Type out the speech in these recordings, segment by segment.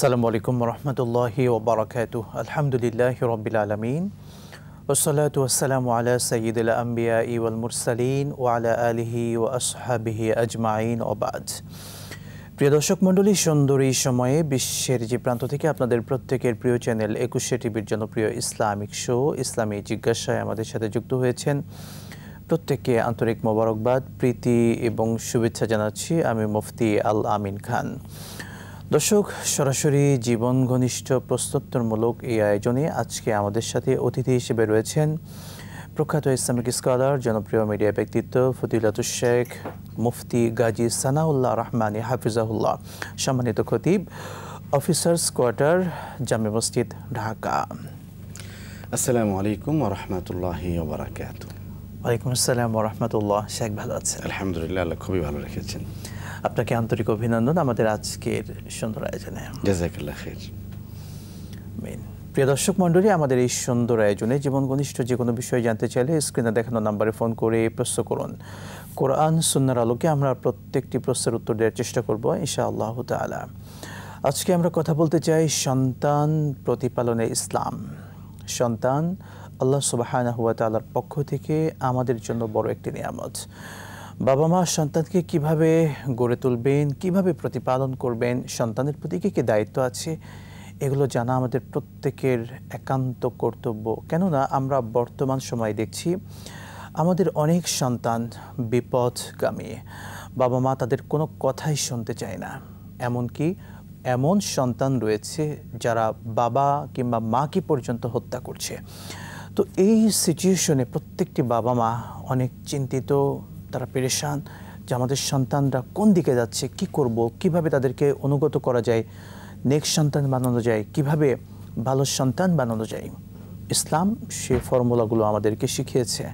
আসসালামু আলাইকুম রহমতুল্লাহি ওবরাকাতুহ। আলহামদুলিল্লাহি রব্বিল আলামিন ওয়াসসালাতু ওয়াসসালামু আলা সাইয়্যিদিল আমবিয়াই ওয়াল মুরসালিন ওয়া আলা আলিহি ওয়া আসহাবিহি আজমাইন ওয়া বাদ। প্রিয় দর্শক মণ্ডলী, সুন্দরী সময়ে বিশ্বের যে প্রান্ত থেকে আপনাদের প্রত্যেকের প্রিয় চ্যানেল ২১শে টিভির জনপ্রিয় ইসলামিক শো ইসলামী জিজ্ঞাসায় আমাদের সাথে যুক্ত হয়েছেন প্রত্যেককে আন্তরিক মোবারকবাদ, প্রীতি এবং শুভেচ্ছা জানাচ্ছি আমি মুফতি আল আমিন খান। দর্শক, সরাসরি জীবন ঘনিষ্ঠ প্রশ্নোত্তরমূলক এই আয়োজনে আজকে আমাদের সাথে অতিথি হিসেবে রয়েছেন প্রখ্যাত ইসলামিক স্কলার, জনপ্রিয় মিডিয়া ব্যক্তিত্ব ফজিলাতুশ শেখ মুফতি গাজী সানাউল্লাহ রহমানী হাফিজাহুল্লাহ, সম্মানিত খতিব, অফিসার্স কোয়ার্টার, জামে মসজিদ, ঢাকা। আসসালামু আলাইকুম ওয়া রাহমাতুল্লাহি ওয়া বারাকাতুহু। ওয়ালাইকুম আসসালাম ওয়া রাহমাতুল্লাহ। শেখ ভালো আছেন? আলহামদুলিল্লাহ, আল্লাহ খুবই ভালো রেখেছেন। আপনাকে আন্তরিক অভিনন্দন আমাদের আজকের সুন্দর আয়োজনে। জাযাকাল্লাহ খাইর। প্রিয় দর্শক মণ্ডলী, আমাদের এই সুন্দর আয়োজনে জীবন ঘনিষ্ঠ যে কোনো বিষয় জানতে চাইলে স্ক্রিনে দেখানো নাম্বারে ফোন করে প্রশ্ন করুন। কোরআন সুন্নাহর আলোকে আমরা প্রত্যেকটি প্রশ্নের উত্তর দেওয়ার চেষ্টা করব ইনশাআল্লাহ তাআলা। আজকে আমরা কথা বলতে চাই সন্তান প্রতিপালনে ইসলাম। সন্তান আল্লাহ সুবহানাহু ওয়া তাআলার পক্ষ থেকে আমাদের জন্য বড় একটি নিয়ামত। বাবা মা সন্তানকে কিভাবে গড়ে তুলবেন, কিভাবে প্রতিপালন করবেন, সন্তানের প্রতি কী কী দায়িত্ব আছে, এগুলো জানা আমাদের প্রত্যেকের একান্ত কর্তব্য। কেননা আমরা বর্তমান সময়ে দেখছি আমাদের অনেক সন্তান বিপথগামী। বাবা মা তাদের কোনো কথাই শুনতে চায় না। এমনকি এমন সন্তান রয়েছে যারা বাবা কিংবা মাকে পর্যন্ত হত্যা করছে। তো এই সিচুয়েশনে প্রত্যেকটি বাবা মা অনেক চিন্তিত, তারা পেরেশান যে আমাদের সন্তানরা কোন দিকে যাচ্ছে, কি করব, কিভাবে তাদেরকে অনুগত করা যায়, নেক্সট সন্তান বানানো যায়, কিভাবে ভালো সন্তান বানানো যায়। ইসলাম সে ফর্মুলাগুলো আমাদেরকে শিখিয়েছে।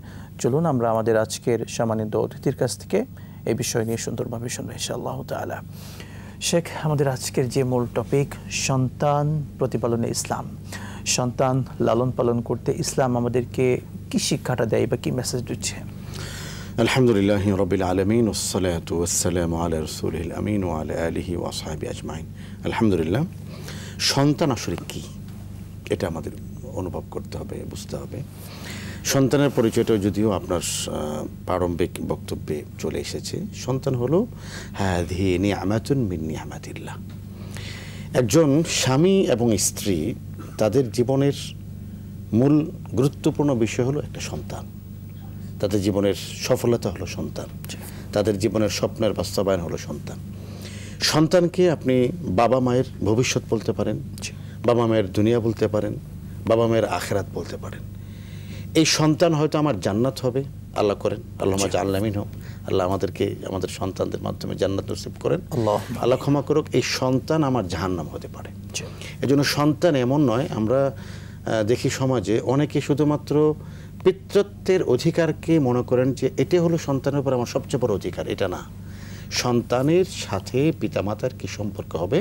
চলুন আমরা আমাদের আজকের সম্মানিত অতিথির কাছ থেকে এই বিষয় নিয়ে সুন্দরভাবে শুনবো ইনশাআল্লাহ তাআলা। শেখ, আমাদের আজকের যে মূল টপিক সন্তান প্রতিপালনে ইসলাম। সন্তান লালন পালন করতে ইসলাম আমাদেরকে কি শিক্ষাটা দেয় বা কি মেসেজ দিচ্ছে? আলহামদুলিল্লাহি রাব্বিল আলামিন ওয়াসসালাতু ওয়াসসালামু আলা রাসূলিল আমিন ওয়া আলা আলিহি ওয়া আসহাবিহি আজমাইন। আলহামদুলিল্লাহ, সন্তান আসলে কি এটা আমাদের অনুভব করতে হবে, বুঝতে হবে। সন্তানের পরিচয়টা যদিও আপনার প্রারম্ভিক বক্তব্যে চলে এসেছে। সন্তান হলো হাযিহি নি'মাতুন মিন নি'মাতিল্লাহ। একজন স্বামী এবং স্ত্রী তাদের জীবনের মূল গুরুত্বপূর্ণ বিষয় হলো একটা সন্তান। তাদের জীবনের সফলতা হলো সন্তান, তাদের জীবনের স্বপ্নের বাস্তবায়ন হলো সন্তান। সন্তানকে আপনি বাবা মায়ের ভবিষ্যৎ বলতে পারেন, বাবা মায়ের দুনিয়া বলতে পারেন, বাবা মায়ের আখিরাত বলতে পারেন। এই সন্তান হয়তো আমার জান্নাত হবে, আল্লাহ করেন, আল্লাহুম্মা জাআলনা মিনহুম। আল্লাহ আমাদেরকে আমাদের সন্তানদের মাধ্যমে জান্নাত নসিব করেন, আল্লাহ ক্ষমা করুক। এই সন্তান আমার জাহান্নাম হতে পারে। এজন্য সন্তান এমন নয়, আমরা দেখি সমাজে অনেকে শুধুমাত্র পিতৃত্বের অধিকারকে মনে করেন যে এটা হলো সন্তানের উপর আমার সবচেয়ে বড় অধিকার। এটা না, সন্তানের সাথে পিতামাতার কি সম্পর্ক হবে,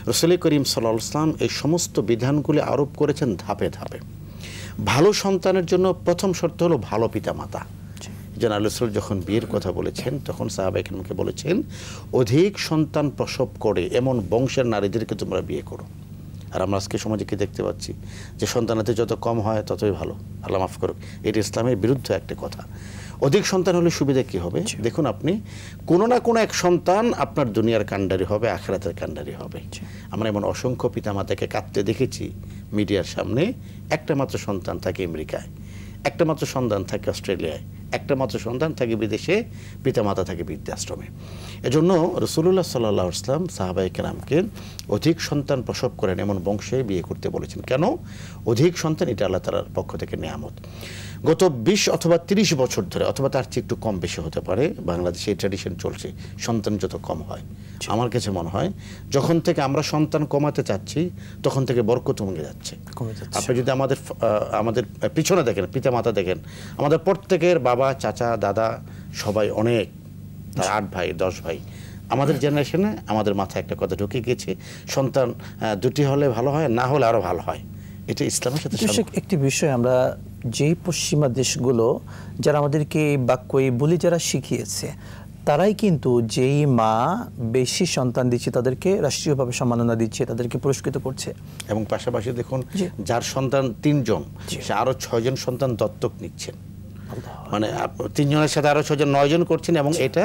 রাসূল করিম সাল্লাল্লাহু আলাইহি ওয়াসাল্লাম এই সমস্ত বিধানগুলি আরোপ করেছেন ধাপে ধাপে। ভালো সন্তানের জন্য প্রথম শর্ত হলো ভালো পিতামাতা। যেন আল্লাহ রাসূল যখন বিয়ের কথা বলেছেন তখন সাহাবায়ে কেরামকে বলেছেন, অধিক সন্তান প্রসব করে এমন বংশের নারীদেরকে তোমরা বিয়ে করো। আর আমরা আজকে সমাজে কি দেখতে পাচ্ছি যে সন্তানাতে যত কম হয় ততই ভালো। আল্লাহ মাফ করুক, এটি ইসলামের বিরুদ্ধে একটা কথা। অধিক সন্তান হলে সুবিধা কী হবে? দেখুন, আপনি কোনো না কোনো এক সন্তান আপনার দুনিয়ার কাণ্ডারি হবে, আখিরাতের কাণ্ডারি হবে। আমরা এমন অসংখ্য পিতামাতাকে কাঁদতে দেখেছি মিডিয়ার সামনে। একটা মাত্র সন্তান থাকে আমেরিকায়, একটা মাত্র সন্তান থাকে অস্ট্রেলিয়ায়, একটা মাত্র সন্তান থাকে বিদেশে, পিতামাতা থাকে বৃদ্ধাশ্রমে। এজন্য রাসূলুল্লাহ সাল্লাল্লাহু আলাইহি ওয়াসাল্লাম সাহাবায়ে কেরামকে অধিক সন্তান প্রসব করেন এমন বংশে বিয়ে করতে বলেছেন। কেন? অধিক সন্তান এটা আল্লাহ তাআলার পক্ষ থেকে নিয়ামত। গত ২০ অথবা ৩০ বছর ধরে, অথবা তার চেয়ে একটু কম বেশি হতে পারে, বাংলাদেশে এই ট্র্যাডিশন চলছে সন্তান যত কম হয়। আমার কাছে মনে হয় যখন থেকে আমরা সন্তান কমাতে চাচ্ছি তখন থেকে বরকত কমে যাচ্ছে। আপনি যদি আমাদের পিছনে দেখেন, পিতামাতা দেখেন, আমাদের প্রত্যেকের বাবা, চাচা, দাদা সবাই অনেক, তার ৮ ভাই ১০ ভাই। আমাদের জেনারেশনে আমাদের মাথায় একটা কথা ঢুকে গেছে, সন্তান দুটি হলে ভালো হয়, না হলে আরও ভালো হয়। এটা ইসলামের সাথে একটি বিষয়। আমরা যেই পশ্চিমা দেশগুলো যারা আমাদেরকে এই বাক্য, এই বলি যারা শিখিয়েছে, তারাই কিন্তু যেই মা বেশি সন্তান দিচ্ছে তাদেরকে রাষ্ট্রীয়ভাবে সম্মাননা দিচ্ছে, তাদেরকে পুরস্কৃত করছে। এবং পাশাপাশি দেখুন যার সন্তান ৩ জন সে আরো ৬ জন সন্তান দত্তক নিচ্ছেন, মানে ৩ জনের সাথে আরো ৬ জন ৯ জন করছেন, এবং এটা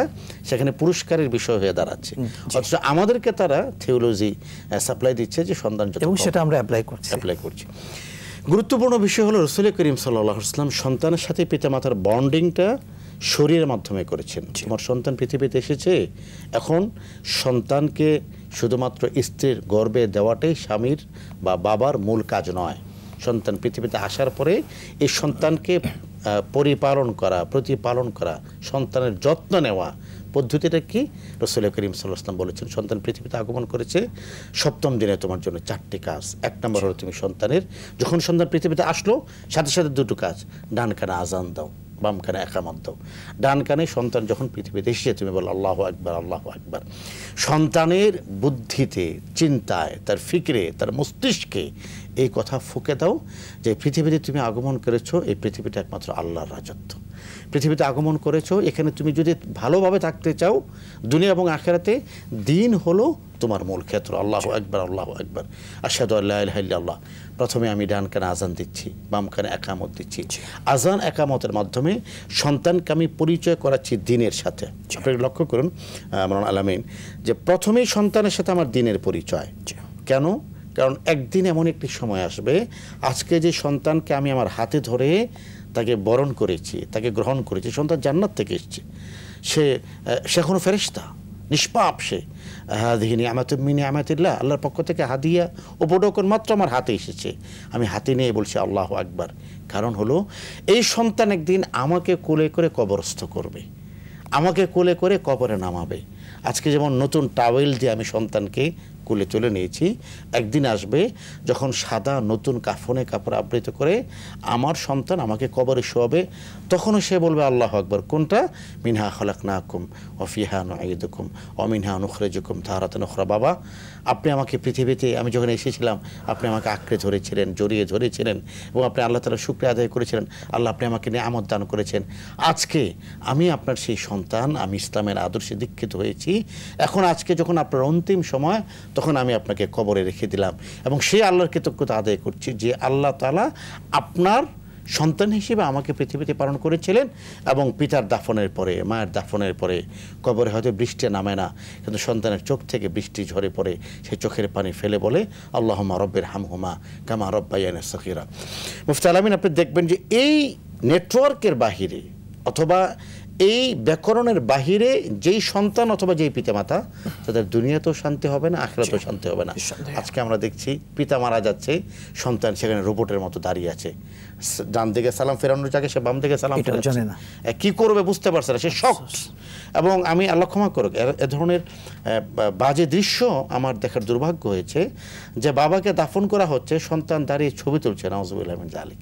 সেখানে পুরস্কারের বিষয় হয়ে দাঁড়াচ্ছে। অথচ আমাদেরকে তারা থিওলজি সাপ্লাই দিচ্ছে যে সন্তান যত, এবং সেটা আমরা অ্যাপ্লাই করছি। গুরুত্বপূর্ণ বিষয় হলো রাসূল করিম সাল্লাল্লাহু আলাইহি ওয়াসাল্লাম সন্তানের সাথে পিতামাতার বন্ডিংটা শরীরের মাধ্যমে করেছেন। তোমার সন্তান পৃথিবীতে এসেছে, এখন সন্তানকে শুধুমাত্র স্ত্রীর গর্ভে দেওয়াটাই স্বামীর বা বাবার মূল কাজ নয়। সন্তান পৃথিবীতে আসার পরে এই সন্তানকে পরিপালন করা, প্রতিপালন করা, সন্তানের যত্ন নেওয়া পদ্ধতিটা কি রাসূল করিম সাল্লাল্লাহু আলাইহি ওয়াসাল্লাম বলেছেন। সন্তান পৃথিবীতে আগমন করেছে ৭ম দিনে তোমার জন্য 4টি কাজ। 1 নম্বর হলো তুমি সন্তানের, যখন সন্তান পৃথিবীতে আসলো সাথে সাথে 2টো কাজ, ডান কানে আজান দাও, বাম কানে একামত দাও। ডান কানে সন্তান যখন পৃথিবীতে এসেছে তুমি বলো আল্লাহু আকবার, আল্লাহু আকবার। সন্তানের বুদ্ধিতে, চিন্তায়, তার ফিকরে, তার মস্তিষ্কে এই কথা ফুঁকে দাও যে পৃথিবীতে তুমি আগমন করেছো, এই পৃথিবীটা একমাত্র আল্লাহর রাজত্ব। পৃথিবীতে আগমন করেছো, এখানে তুমি যদি ভালোভাবে থাকতে চাও দুনিয়া এবং আখিরাতে, দিন হলো তোমার মূল ক্ষেত্র। আল্লাহু আকবার, আল্লাহু আকবার, আশহাদু আল্লা ইলাহা ইল্লাল্লাহ। প্রথমে আমি ডান কানে আজান দিচ্ছি, বাম কানে একামত দিচ্ছি। আজান একামতের মাধ্যমে সন্তানকে আমি পরিচয় করাচ্ছি দিনের সাথে। আপনারা লক্ষ্য করুন মাওলানা আলামিন, যে প্রথমেই সন্তানের সাথে আমার দিনের পরিচয়। কেন? কারণ একদিন এমন একটি সময় আসবে, আজকে যে সন্তানকে আমি আমার হাতে ধরে তাকে বরণ করেছি, তাকে গ্রহণ করেছি, সন্তান জান্নাত থেকে এসেছে, সে এখনো ফেরেশতা, নিষ্পাপ, সে হাদিহি নিয়ামাতুম মিন নিয়ামাতিল্লাহ, আল্লাহর পক্ষ থেকে হাদিয়া উপঢৌকন মাত্র আমার হাতে এসেছে, আমি হাতে নিয়ে বলছি আল্লাহু আকবার। কারণ হলো এই সন্তান একদিন আমাকে কোলে করে কবরস্থ করবে, আমাকে কোলে করে কবরে নামাবে। আজকে যেমন নতুন টাওয়েল দিয়ে আমি সন্তানকে কোলে তুলে নিয়েছি, একদিন আসবে যখন সাদা নতুন কাফনে কাপড় আবৃত করে আমার সন্তান আমাকে কবরে শোয়াবে, তখনও সে বলবে আল্লাহু আকবার। কোনটা? মিনহা খলাকনাকুম ওয়া ফিহা নুঈদুকুম ওয়া মিনহা নুখরিজুকুম তারাতান উখরা। বাবা, আপনি আমাকে পৃথিবীতে, আমি যখন এসেছিলাম আপনি আমাকে আঁকড়ে ধরেছিলেন, জড়িয়ে ধরেছিলেন, এবং আপনি আল্লাহ তাআলার শুকরিয়া আদায় করেছিলেন। আল্লাহ আপনি আমাকে নিয়ামত দান করেছেন। আজকে আমি আপনার সেই সন্তান, আমি ইসলামের আদর্শে দীক্ষিত হয়েছি। এখন আজকে যখন আপনার অন্তিম সময়, তখন আমি আপনাকে কবরে রেখে দিলাম, এবং সেই আল্লাহর কৃতজ্ঞতা আদায় করছি যে আল্লাহ তাআলা আপনার সন্তান হিসেবে আমাকে পৃথিবীতে পালন করেছিলেন। এবং পিতার দাফনের পরে, মায়ের দাফনের পরে কবরে হয়তো বৃষ্টি নামে না, কিন্তু সন্তানের চোখ থেকে বৃষ্টি ঝরে পড়ে, সে চোখের পানি ফেলে বলে আল্লাহুম্মা রব্বির হামহুমা কামা রব্বায়ানি সগীরা। মুফতি আলামিন, আপনি দেখবেন যে এই নেটওয়ার্কের বাহিরে অথবা এই ব্যাকরণের বাহিরে যেই সন্তান অথবা যেই পিতামাতা, তাদের দুনিয়াতেও শান্তি হবে না, আখিরাতেও শান্তি হবে না। আজকে আমরা দেখছি পিতা মারা যাচ্ছে, সন্তান সেখানে রোবটের মতো দাঁড়িয়ে আছে, ডান দিকে সালাম ফেরানোর জায়গায় সে বাম দিকে সালাম ফেরাচ্ছে না, কি করবে বুঝতে পারছে না, সে শকড। এবং আমি আল্লাহ ক্ষমা করুক, এ ধরনের বাজে দৃশ্য আমার দেখার দুর্ভাগ্য হয়েছে যে বাবাকে দাফন করা হচ্ছে, সন্তান দাঁড়িয়ে ছবি তুলছে, নাউযুবিল্লাহ মিন যালিক।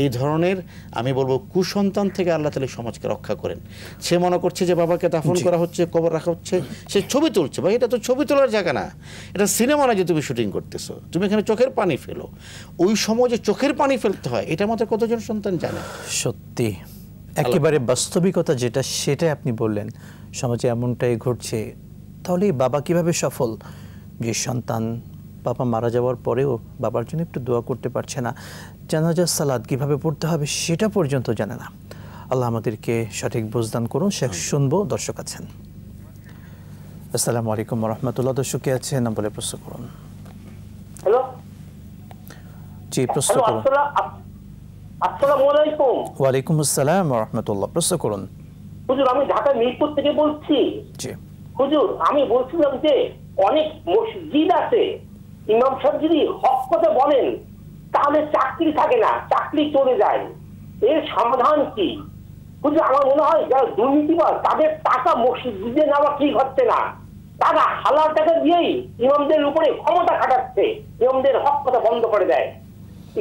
এই ধরনের আমি বলবো কুসন্তান থেকে আল্লাহ তাআলা সমাজকে রক্ষা করেন। সে মনে করছে যে বাবাকে দাফন করা হচ্ছে, কবর রাখা হচ্ছে, সে ছবি তুলছে। ভাই, এটা তো ছবি তোলার জায়গা না, এটা সিনেমা না যে তুমি শুটিং করতেছো, তুমি এখানে চোখের পানি ফেলো। ওই সময় যে চোখের পানি ফেলতে হয় এটা আমাদের কতজন সন্তান জানে? সত্যি একেবারে বাস্তবিকতা যেটা, সেটাই আপনি বললেন, সমাজে এমনটাই ঘটছে। তাহলে বাবা কিভাবে সফল, যে সন্তান বাবা মারা যাওয়ার পরেও বাবার জন্য একটু দোয়া করতে পারছে না, জানাজার সালাত কিভাবে পড়তে হবে সেটা পর্যন্ত জানে না। আল্লাহ আমাদেরকে সঠিক বুঝদান করুন। শেখ শুনবো, দর্শক আছেন। আসসালামু আলাইকুম ওয়া রাহমাতুল্লাহ। দর্শক কে আছেন না বলে প্রশ্ন করুন। হ্যালো, জি প্রশ্ন করুন। আসসালামু আলাইকুম। ওয়া আলাইকুম আসসালাম ওয়া রাহমাতুল্লাহ। প্রশ্ন করুন। হুজুর, আমি ঢাকা মিরপুর থেকে বলছি। জি হুজুর, আমি বলছিলাম যে অনেক মসজিদ আছে, ইমাম সাহেব যদি হক কথা বলেন তাহলে চাকরি থাকে না, চাকরি চলে যায়। এর সমাধান কি? হুজুর, আমার মনে হয় যারা দুর্নীতিবাজ তাদের টাকা মসজিদে নেওয়া ঠিক হচ্ছে না, তারা হালাল টাকা দিয়েই ইমামদের উপরে ক্ষমতা খাটাচ্ছে, ইমামদের হক কথা বন্ধ করে দেয়।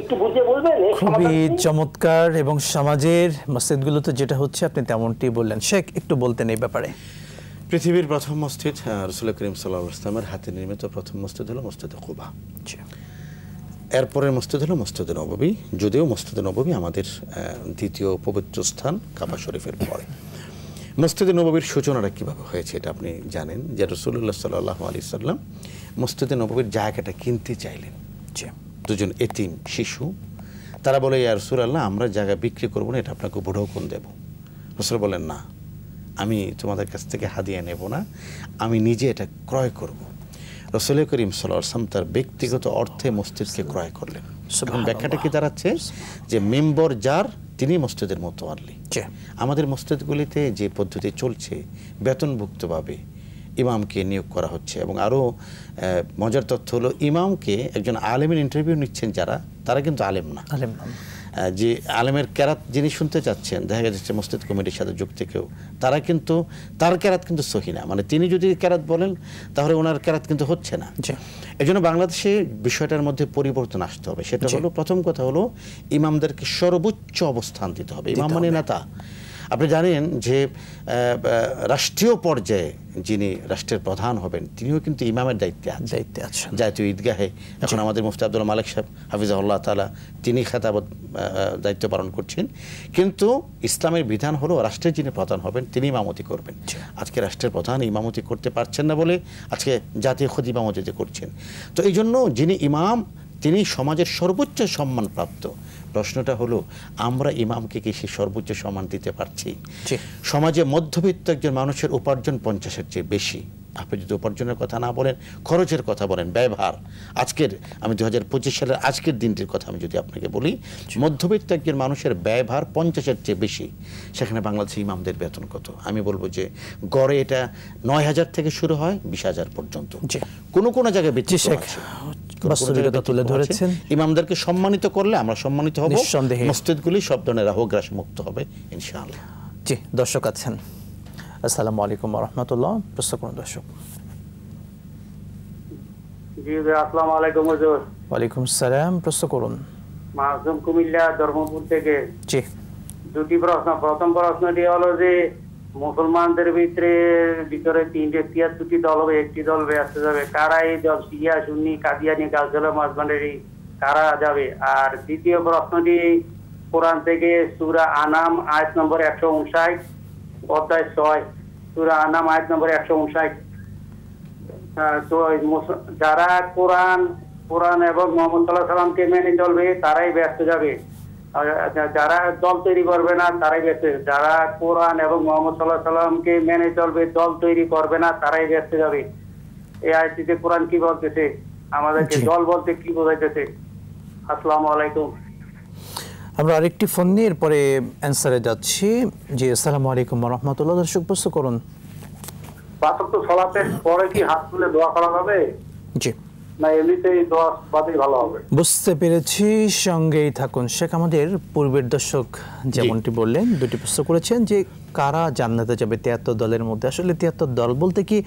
একটু বুঝিয়ে বলবেন? খুবই চমৎকার। এবং সমাজের মসজিদগুলোতে যেটা হচ্ছে আপনি তেমনটি বললেন। শেখ একটু বলতেন এই ব্যাপারে। পৃথিবীর প্রথম মসজিদ রাসূল করিম সাল্লাল্লাহু আলাইহি ওয়াসাল্লামের হাতে নির্মিত প্রথম মসজিদ হলো মসজিদে কুবা। এরপরের মসজিদ হলো মসজিদে নববী, যদিও মসজিদে নববী আমাদের দ্বিতীয় পবিত্র স্থান কাবা শরীফের পরে। মসজিদে নববীর সূচনাটা কীভাবে হয়েছে এটা আপনি জানেন, যে রাসূলুল্লাহ সাল্লাল্লাহু আলাইহি সাল্লাম মসজিদে নববীর জায়গাটা কিনতে চাইলেন। দুজন এতিম শিশু, তারা বলে, ইয়া রাসূলুল্লাহ, আমরা জায়গা বিক্রি করবো না, এটা আপনাকে উপঢৌকন দেব। রাসূল বলেন, না, আমি তোমাদের কাছ থেকে হাদিয়া নেব না, আমি নিজে এটা ক্রয় করব। রাসূল করিম সাল্লাল্লাহু আলাইহি ওয়াসাল্লাম তার ব্যক্তিগত অর্থে মসজিদকে ক্রয় করলেন। এখন ব্যাখ্যাটা কি দাঁড়াচ্ছে, যে মেম্বর যার তিনি মসজিদের মুতাওয়াল্লি। আমাদের মসজিদগুলিতে যে পদ্ধতি চলছে, বেতনভুক্তভাবে ইমামকে নিয়োগ করা হচ্ছে, এবং আরও মজার তথ্য হলো ইমামকে একজন আলেমের ইন্টারভিউ নিচ্ছেন যারা, তারা কিন্তু আলেম না। যে আলেমের কেরাত যিনি শুনতে চাচ্ছেন, দেখা যাচ্ছে মসজিদ কমিটির সাথে যুক্ত কেউ, তারা কিন্তু তার কেরাত কিন্তু সহি না, মানে তিনি যদি কেরাত বলেন তাহলে ওনার কেরাত কিন্তু হচ্ছে না। এই জন্য বাংলাদেশে বিষয়টার মধ্যে পরিবর্তন আসতে হবে। সেটা হলো, প্রথম কথা হলো ইমামদেরকে সর্বোচ্চ অবস্থান দিতে হবে। ইমাম মানে নেতা। আপনি জানেন যে রাষ্ট্রীয় পর্যায়ে যিনি রাষ্ট্রের প্রধান হবেন তিনিও কিন্তু ইমামের দায়িত্বে আছেন। জাতীয় ঈদগাহে এখন আমাদের মুফতি আব্দুল মালিক সাহেব হাফিজাহুল্লাহ তাআলা তিনি খেতাবত দায়িত্ব পালন করছেন, কিন্তু ইসলামের বিধান হলো রাষ্ট্রের যিনি প্রধান হবেন তিনি ইমামতি করবেন। আজকে রাষ্ট্রের প্রধান ইমামতি করতে পারছেন না বলে আজকে জাতীয় খতিব ইমামতি করছেন। তো এই জন্য যিনি ইমাম তিনি সমাজের সর্বোচ্চ সম্মানপ্রাপ্ত। প্রশ্নটা হলো, আমরা ইমামকে কি সে সর্বোচ্চ সম্মান দিতে পারছি? সমাজে মধ্যবিত্ত একজন মানুষের উপার্জন 50-এর চেয়ে বেশি। আপনি যদি উপার্জনের কথা না বলেন, খরচের কথা বলেন, ব্যয়ভার, আজকের আমি 2025 সালের আজকের দিনটির কথা আমি যদি আপনাকে বলি, মধ্যবিত্ত একজন মানুষের ব্যয়ভার 50-এর চেয়ে বেশি। সেখানে বাংলাদেশে ইমামদের বেতন কত? আমি বলবো যে গড়ে এটা 9,000 থেকে শুরু হয় 20,000 পর্যন্ত। কোনো কোনো জায়গায় তুলে ধরেছেন। ইমামদেরকে সম্মানিত করলে আমরা সম্মানিত হব, মসজিদগুলি সব ধরনের রাহগ্রাস মুক্ত হবে ইনশাআল্লাহ। জি, দর্শক আছেন। আসসালামু আলাইকুম ওয়া রাহমাতুল্লাহ। প্রশ্ন করুন দর্শক। জি, আসসালামু আলাইকুম হুজুর। ওয়া আলাইকুম আসসালাম। প্রশ্ন করুন। মাসুম কুমিল্লা ধর্মপুর থেকে। জি, দুটি প্রশ্ন। প্রথম প্রশ্নটি হলো যে মুসলমানদের ভিতরে 363টি দল হবে, একটি দল ব্যস্ত যাবে, কারা এই দল? শিয়া, সুন্নি, কাদিয়ানি, গাজলা, মাঝবান্ডারি, কারা যাবে? আর দ্বিতীয় প্রশ্নটি কোরআন থেকে সূরা আনাম আয়াত নম্বর 159, অধ্যায় 6, সূরা আনাম আয়াত নম্বর 159। তো যারা কোরআন এবং মুহাম্মদ সাল্লাল্লাহু আলাইহি সাল্লামকে মেনে চলবে তারাই ব্যস্ত যাবে, যারা দল তৈরি করবে না তারাই ব্যস্ত। যারা কোরআন এবং মুহাম্মদ সাল্লাল্লাহু আলাইহি সাল্লামকে মেনে চলবে, দল তৈরি করবে না, তারাই ব্যস্ত যাবে। এই আয়াতে কোরআন কি বলতেছে, আমাদেরকে দল বলতে কি বোঝাইতেছে? আসসালামু আলাইকুম। আমরা আরেকটি ফোন নিয়ে এরপরে অ্যান্সারে যাচ্ছি। জি, আসসালামু আলাইকুম ওয়া রাহমাতুল্লাহ। দর্শক প্রশ্ন করুন। পাঁচ ওয়াক্ত সালাতের পরে কি হাত তুলে দোয়া করা যাবে? জি, না এমনিতেই দোয়া বাদেই ভালো হবে? বুঝতে পেরেছি, সঙ্গেই থাকুন। শেখ আমাদের পূর্বের দর্শক যেমনটি বললেন, দুটি প্রশ্ন করেছেন যে কারা জান্নাতে যাবে 73 দলের মধ্যে। আসলে 73 দল বলতে কি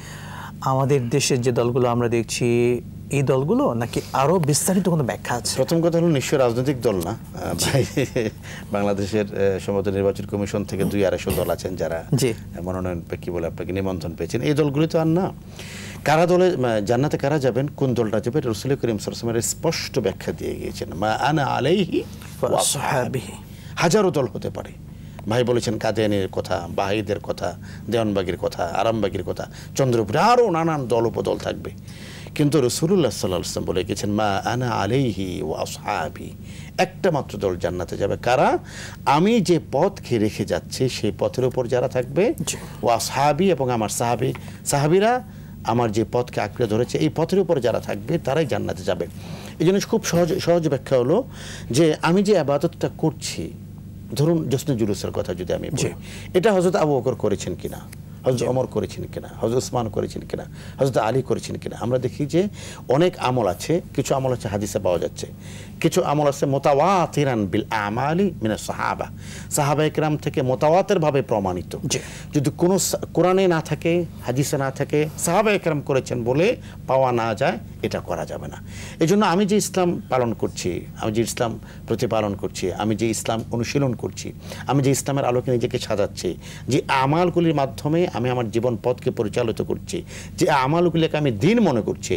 আমাদের দেশের যে দলগুলো আমরা দেখছি এই দলগুলো, নাকি আরো বিস্তারিত কোনো ব্যাখ্যা আছে? প্রথম কথা হলো নিশ্চয় রাজনৈতিক দল না। বাংলাদেশের সম্ভবত নির্বাচন কমিশন থেকে 200-250 দল আছেন যারা মনোনয়ন কি বলে আপনাকে নিবন্ধন পেয়েছেন। এই দলগুলি তো আর না। কারা দলে জান্নাতে কারা যাবেন, কোন দলটা যাবে, রাসূল করিম সাল্লাল্লাহু আলাইহি ওয়াসাল্লাম স্পষ্ট ব্যাখ্যা দিয়ে গিয়েছেন। মা আনা আলাইহি ওয়া আসহাবি। হাজারো দল হতে পারে। ভাই বলেছেন কাদিয়ানির কথা, বাহাইদের কথা, দেওয়ানবাগীর কথা, আরামবাগীর কথা, চন্দ্রপুরে আরও নানান দল উপদল থাকবে। কিন্তু রাসূলুল্লাহ সাল্লাল্লাহু আলাইহি ওয়াসাল্লাম বলে গেছেন মা আনা আলাইহি ওয়া আসহাবি, একটা মাত্র দল জান্নাতে যাবে। কারা? আমি যে পথকে রেখে যাচ্ছি সেই পথের উপর যারা থাকবে, ওয়া আসহাবি, এবং আমার সাহাবীরা আমার যে পথকে আঁকড়ে ধরেছে এই পথের উপর যারা থাকবে তারাই জান্নাতে যাবে। এই জন্য খুব সহজ ব্যাখ্যা হলো যে আমি যে ইবাদতটা করছি, ধরুন জশ্নে জুলুসের কথা যদি আমি বলি, এটা হযরত আবু বকর করেছেন কিনা, হযরত ওমর করেছেন কিনা, হযরত ওসমান করেছেন কিনা, হযরত আলী করেছেন কিনা। আমরা দেখি যে অনেক আমল আছে, কিছু আমল আছে হাদিসে পাওয়া যাচ্ছে, কিছু আমল আছে মুতাওয়াতিরান বিল আমালি মিনাস সাহাবা, সাহাবায়ে কেরাম থেকে মুতাওয়াতির ভাবে প্রমাণিত। যদি কোনো কোরআনে না থাকে, হাদিসে না থাকে, সাহাবায়ে কেরাম করেছেন বলে পাওয়া না যায়, এটা করা যাবে না। এই জন্য আমি যে ইসলাম পালন করছি, আমি যে ইসলাম প্রতিপালন করছি, আমি যে ইসলাম অনুশীলন করছি, আমি যে ইসলামের আলোকে নিজেকে সাজাচ্ছি, যে আমালগুলির মাধ্যমে আমি আমার জীবন পথকে পরিচালিত করছি, যে আমলগুলোকে আমি দিন মনে করছি,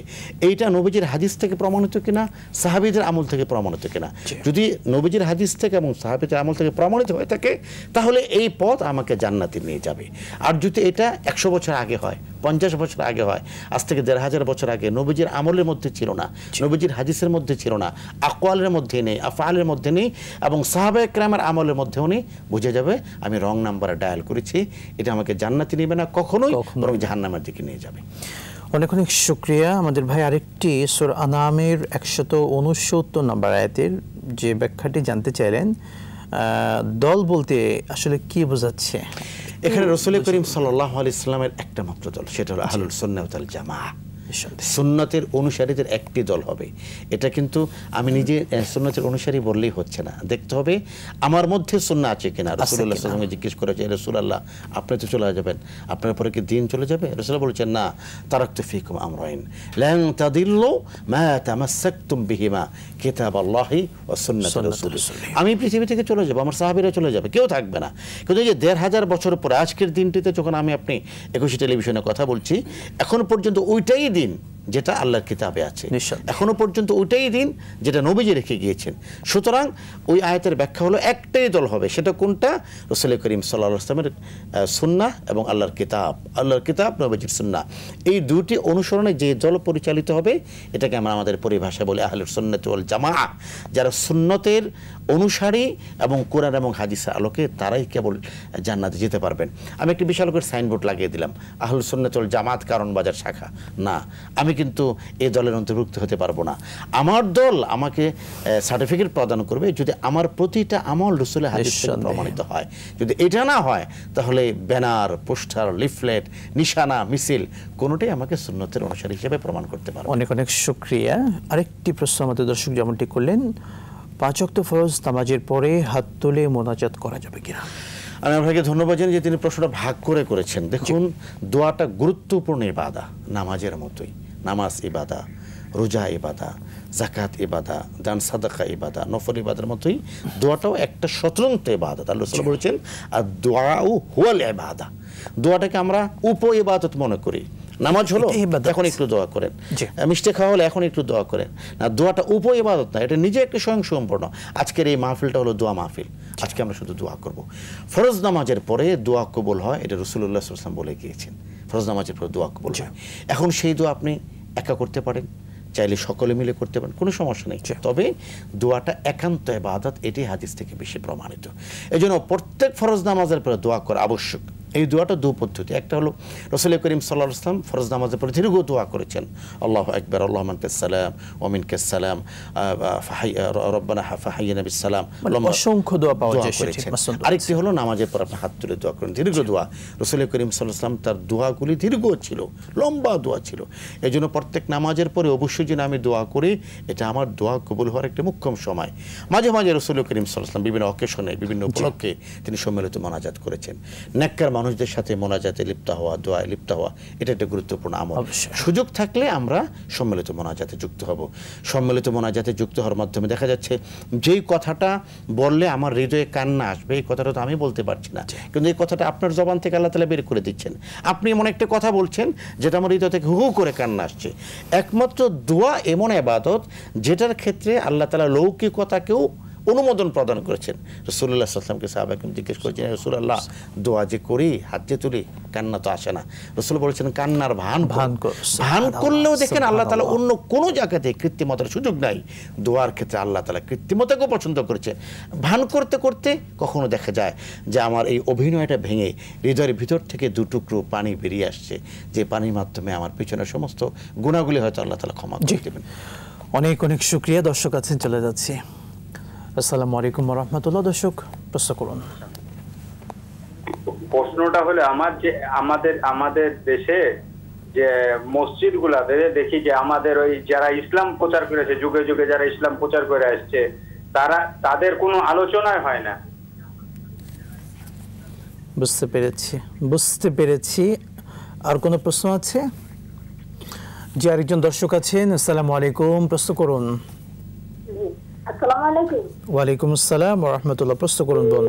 এইটা নবীজির হাদিস থেকে প্রমাণিত কিনা, সাহাবীদের আমল থেকে প্রমাণিত কিনা। যদি নবীজির হাদিস থেকে এবং সাহাবীদের আমল থেকে প্রমাণিত হয়ে থাকে তাহলে এই পথ আমাকে জান্নাতে নিয়ে যাবে। আর যদি এটা 100 বছর আগে হয়, 50 বছর আগে হয়, আজ থেকে 1500 বছর আগে, নবীজির আমলের মধ্যে ছিল না, নবীজির হাদিসের মধ্যে ছিল না, আকওয়ালের মধ্যে নেই, আফআলের মধ্যে নেই, এবং সাহাবায়ে কেরামের আমলের মধ্যেও নেই, বুঝে যাবে আমি রং নাম্বারে ডায়াল করেছি, এটা আমাকে জান্নাতে নেবে না কখনোই, বরং জাহান্নামের দিকে নিয়ে যাবে। অনেক অনেক শুকরিয়া আমাদের ভাই। আরেকটি সূরা আনামের 169 নম্বর আয়াতের যে ব্যাখ্যাটি জানতে চাইলেন, দল বলতে আসলে কি বোঝাচ্ছে? এখানে রাসূল করিম সাল্লাল্লাহু আলাইহি ওয়াসাল্লামের একটা মাত্র দল, সেটা হলো আহলুস সুন্নাহ ওয়াল জামাআহ। সুন্নতের অনুসারীদের একটি দল হবে। এটা কিন্তু আমি নিজে সুন্নতের অনুসারী বললেই হচ্ছে না, দেখতে হবে আমার মধ্যে সুন্নাহ আছে কিনা। রাসূলুল্লাহ সাল্লাল্লাহু আলাইহি ওয়াসাল্লাম জিজ্ঞেস করেছে, রাসূলুল্লাহ আপনি তো চলে যাবেন, আপনার পরে কি দিন চলে যাবে? রাসূল বলেছেন, না, তারাকতু ফীকুম আমরাইন লান তাদিল্লু মা তামাসসাকতুম বিহিমা কিতাবাল্লাহি ওয়া সুন্নাতুর রাসূল। আমি পৃথিবী থেকে চলে যাব, আমার সাহাবীরা চলে যাবে, কেউ থাকবে না। কিন্তু এই যে 1500 বছর পরে আজকের দিনটিতে যখন আমি আপনি 21 টেলিভিশনে কথা বলছি, এখন পর্যন্ত ওইটাই দিন যেটা আল্লাহর কিতাবে আছে, এখনো পর্যন্ত ওইটাই দিন যেটা নবীজি রেখে গিয়েছেন। সুতরাং ওই আয়াতের ব্যাখ্যা হলো একটাই দল হবে, সেটা কোনটা? রাসূল করিম সাল্লাল্লাহু আলাইহি ওয়াসাল্লামের সুন্নাহ এবং আল্লাহর কিতাব, আল্লাহর কিতাব নবীজির সুন্নাহ, এই দুটি অনুসরণে যে দল পরিচালিত হবে এটাকে আমরা আমাদের পরিভাষায় বলি আহলুস সুন্নাহ ওয়াল জামাআহ। যারা সুন্নতের অনুসারী এবং কোরআন এবং হাদিসের আলোকে, তারাই কেবল জান্নাতে যেতে পারবেন। আমি একটি বিশাল করে সাইনবোর্ড লাগিয়ে দিলাম, আহলুস সুন্নাহ ওয়াল জামাআত কারণ বাজার শাখা, না, আমি কিন্তু এই দলের অন্তর্ভুক্ত হতে পারবো না। আমার দল আমাকে সার্টিফিকেট প্রদান করবে যদি আমার প্রতিটা আমল রাসূলের হাদিস থেকে প্রমাণিত হয়। যদি এটা না হয় তাহলে ব্যানার, পোস্টার, লিফলেট, নিশানা, মিছিল কোনোটাই আমাকে সুন্নতের অনুসারী হিসেবে প্রমাণ করতে পারবে। অনেক অনেক শুকরিয়া। আরেকটি প্রশ্ন আমাদের দর্শক যেমনটি করলেন, 5 ওয়াক্ত ফরজ নামাজের পরে হাত তুলে মোনাজাত করা যাবে কিনা? আমি আপনাকে ধন্যবাদ জানাই যে তিনি প্রশ্নটা ভাগ করে করেছেন। দেখুন, দোয়াটা গুরুত্বপূর্ণ ইবাদা, নামাজের মতোই। নামাজ ইবাদা, রোজা ইবাদা, যাকাত ইবাদা, দান সাদাকা ইবাদা, নফল ইবাদার মতোই দোয়াটাও একটা স্বতন্ত্র ইবাদত। আল্লাহ রাসূল বলেছেন, আর দোয়াউ হুয়াল ইবাদা। দোয়াটাকে আমরা উপ ইবাদত মনে করি। নামাজ হলো এখন একটু দোয়া করেন, মিষ্টি খাওয়া হলে এখন একটু দোয়া করেন, না, দোয়াটা উপ ইবাদত না, এটা নিজে একটা স্বয়ংসম্পূর্ণ। আজকের এই মাহফিলটা হলো দোয়া মাহফিল, আজকে আমরা শুধু দোয়া করব। ফরজ নামাজের পরে দোয়া কবুল হয়, এটা রাসূলুল্লাহ সাল্লাল্লাহু আলাইহি ওয়াসাল্লাম বলে গিয়েছেন, ফরজ নামাজের পরে দোয়া কবুল হয়। এখন সেই দোয়া আপনি একা করতে পারেন, চাইলে সকলে মিলে করতে পারেন, কোনো সমস্যা নেই। তবে দোয়াটা একান্ত ইবাদত, এটি হাদিস থেকে বেশি প্রমাণিত। এজন্য প্রত্যেক ফরজ নামাজের পরে দোয়া করা আবশ্যক। এই দোয়াটা দু পদ্ধতি। একটা হলো রাসূল করিম সাল্লাল্লাহু আলাইহি ওয়াসাল্লাম ফরজ নামাজের পরে দীর্ঘ দোয়া করেছেন, আল্লাহু আকবার, আল্লাহুম্মা আনতাস সালাম ওয়া মিনকাস সালাম, রব্বানা ফাহাইয়িনা বিস সালাম, অসংখ্য দোয়া পাওয়া যায়। আরেকটি হলো নামাজের পর আপনি হাত তুলে দোয়া করেন, দীর্ঘ দোয়া। রাসূল করিম সাল্লাল্লাহু আলাইহি ওয়াসাল্লাম তার দোয়াগুলি দীর্ঘ ছিল, লম্বা দোয়া ছিল। এজন্য প্রত্যেক নামাজের পরে অবশ্যই যেন আমি দোয়া করি, এটা আমার দোয়া কবুল হওয়ার একটা মুখ্যম সময়। মাঝে মাঝে রাসূল করিম সাল্লাল্লাহু আলাইহি ওয়াসাল্লাম বিভিন্ন অকেশনে, বিভিন্ন উপলক্ষে তিনি সম্মিলিত মোনাজাত করেছেন। নেককার মানুষদের সাথে মোনাজাতে লিপ্ত হওয়া, দোয়ায় লিপ্ত হওয়া, এটা একটা গুরুত্বপূর্ণ আমল। সুযোগ থাকলে আমরা সম্মিলিত মোনাজাতে যুক্ত হব। সম্মিলিত মোনাজাতে যুক্ত হওয়ার মাধ্যমে দেখা যাচ্ছে যেই কথাটা বললে আমার হৃদয়ে কান্না আসবে, এই কথাটা তো আমি বলতে পারছি না, কিন্তু এই কথাটা আপনার জবান থেকে আল্লাহ তাআলা বের করে দিচ্ছেন। আপনি এমন একটা কথা বলছেন যেটা আমার হৃদয় থেকে হু হু করে কান্না আসছে। একমাত্র দোয়া এমন ইবাদত যেটার ক্ষেত্রে আল্লাহ তাআলা লৌকিকতাকেও অনুমোদন প্রদান করেছেন। রাসূলুল্লাহ সাল্লাল্লাহু আলাইহি ওয়াসাল্লামকে সাহাবাগণ জিজ্ঞেস করেছেন, রাসূলুল্লাহ, দোয়া যে করি, হাত যে তুলি, কান্না তো আসে না। রাসূল বলেছেন, কান্নার ভান করলেও দেখেন আল্লাহ তাআলা অন্য কোনো জায়গাতে কৃত্রিমতার সুযোগ নাই। দোয়ার ক্ষেত্রে আল্লাহ তাআলা কৃত্রিমতাকেও পছন্দ করেছে। ভান করতে করতে কখনো দেখা যায় যে আমার এই অভিনয়টা ভেঙে হৃদয়ের ভিতর থেকে 2 টুকরো পানি বেরিয়ে আসছে, যে পানির মাধ্যমে আমার পিছনের সমস্ত গুনাহগুলি হয়তো আল্লাহ তাআলা ক্ষমা করে দেবেন। অনেক অনেক শুকরিয়া। দর্শক আছেন, চলে যাচ্ছি। আসসালামু আলাইকুম ওয়া রাহমাতুল্লাহ। দর্শক প্রশ্ন করুন। প্রশ্নটা হলো আমাদের দেশে যে মসজিদগুলাতে দেখি যে আমাদের ওই যারা ইসলাম প্রচার করেছে, যুগে যুগে যারা ইসলাম প্রচার করে আসছে, তাদের কোনো আলোচনাই হয় না। বুঝতে পেরেছি। আর কোনো প্রশ্ন আছে? যে আরেকজন দর্শক আছেন। আসসালামু আলাইকুম, প্রশ্ন করুন। আসসালামু আলাইকুম। ওয়া আলাইকুম আসসালাম ওয়া রাহমাতুল্লাহ। প্রশ্ন করুন বোন।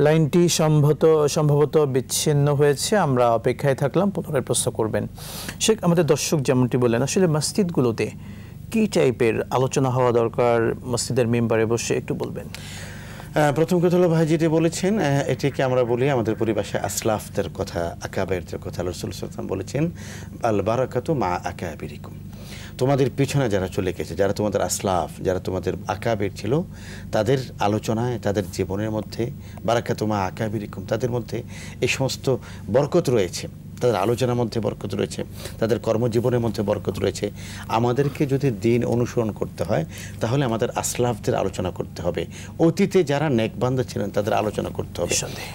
লাইনটি সম্ভবত বিচ্ছিন্ন হয়েছে, আমরা অপেক্ষায় থাকলাম, পুনরায় প্রশ্ন করবেন। শেখ, আমাদের দর্শক যেমনটি বললেন, আসলে মসজিদগুলোতে কি টাইপের আলোচনা হওয়া দরকার মসজিদের মেম্বারে বসে, একটু বলবেন। প্রথম কথা হলো ভাই যেটি বলেছেন, এটিকে আমরা বলি আমাদের পরিভাষায় আসলাফদের কথা, আকাবেরদের কথা। রাসূল সাল্লাল্লাহু আলাইহি ওয়াসাল্লাম বলেছেন আল বারাকাতু মা আকাবিরিকুম, তোমাদের পিছনে যারা চলে গেছে, যারা তোমাদের আসলাফ, যারা তোমাদের আকাবের ছিল, তাদের আলোচনায়, তাদের জীবনের মধ্যে বারাকাতু মা আকাবিরিকুম, তাদের মধ্যে এই সমস্ত বরকত রয়েছে, তাদের আলোচনার মধ্যে বরকত রয়েছে, তাদের কর্মজীবনের মধ্যে বরকত রয়েছে। আমাদেরকে যদি দিন অনুসরণ করতে হয় তাহলে আমাদের আসলাফদের আলোচনা করতে হবে, অতীতে যারা নেকবান্দা ছিলেন তাদের আলোচনা করতে হবে।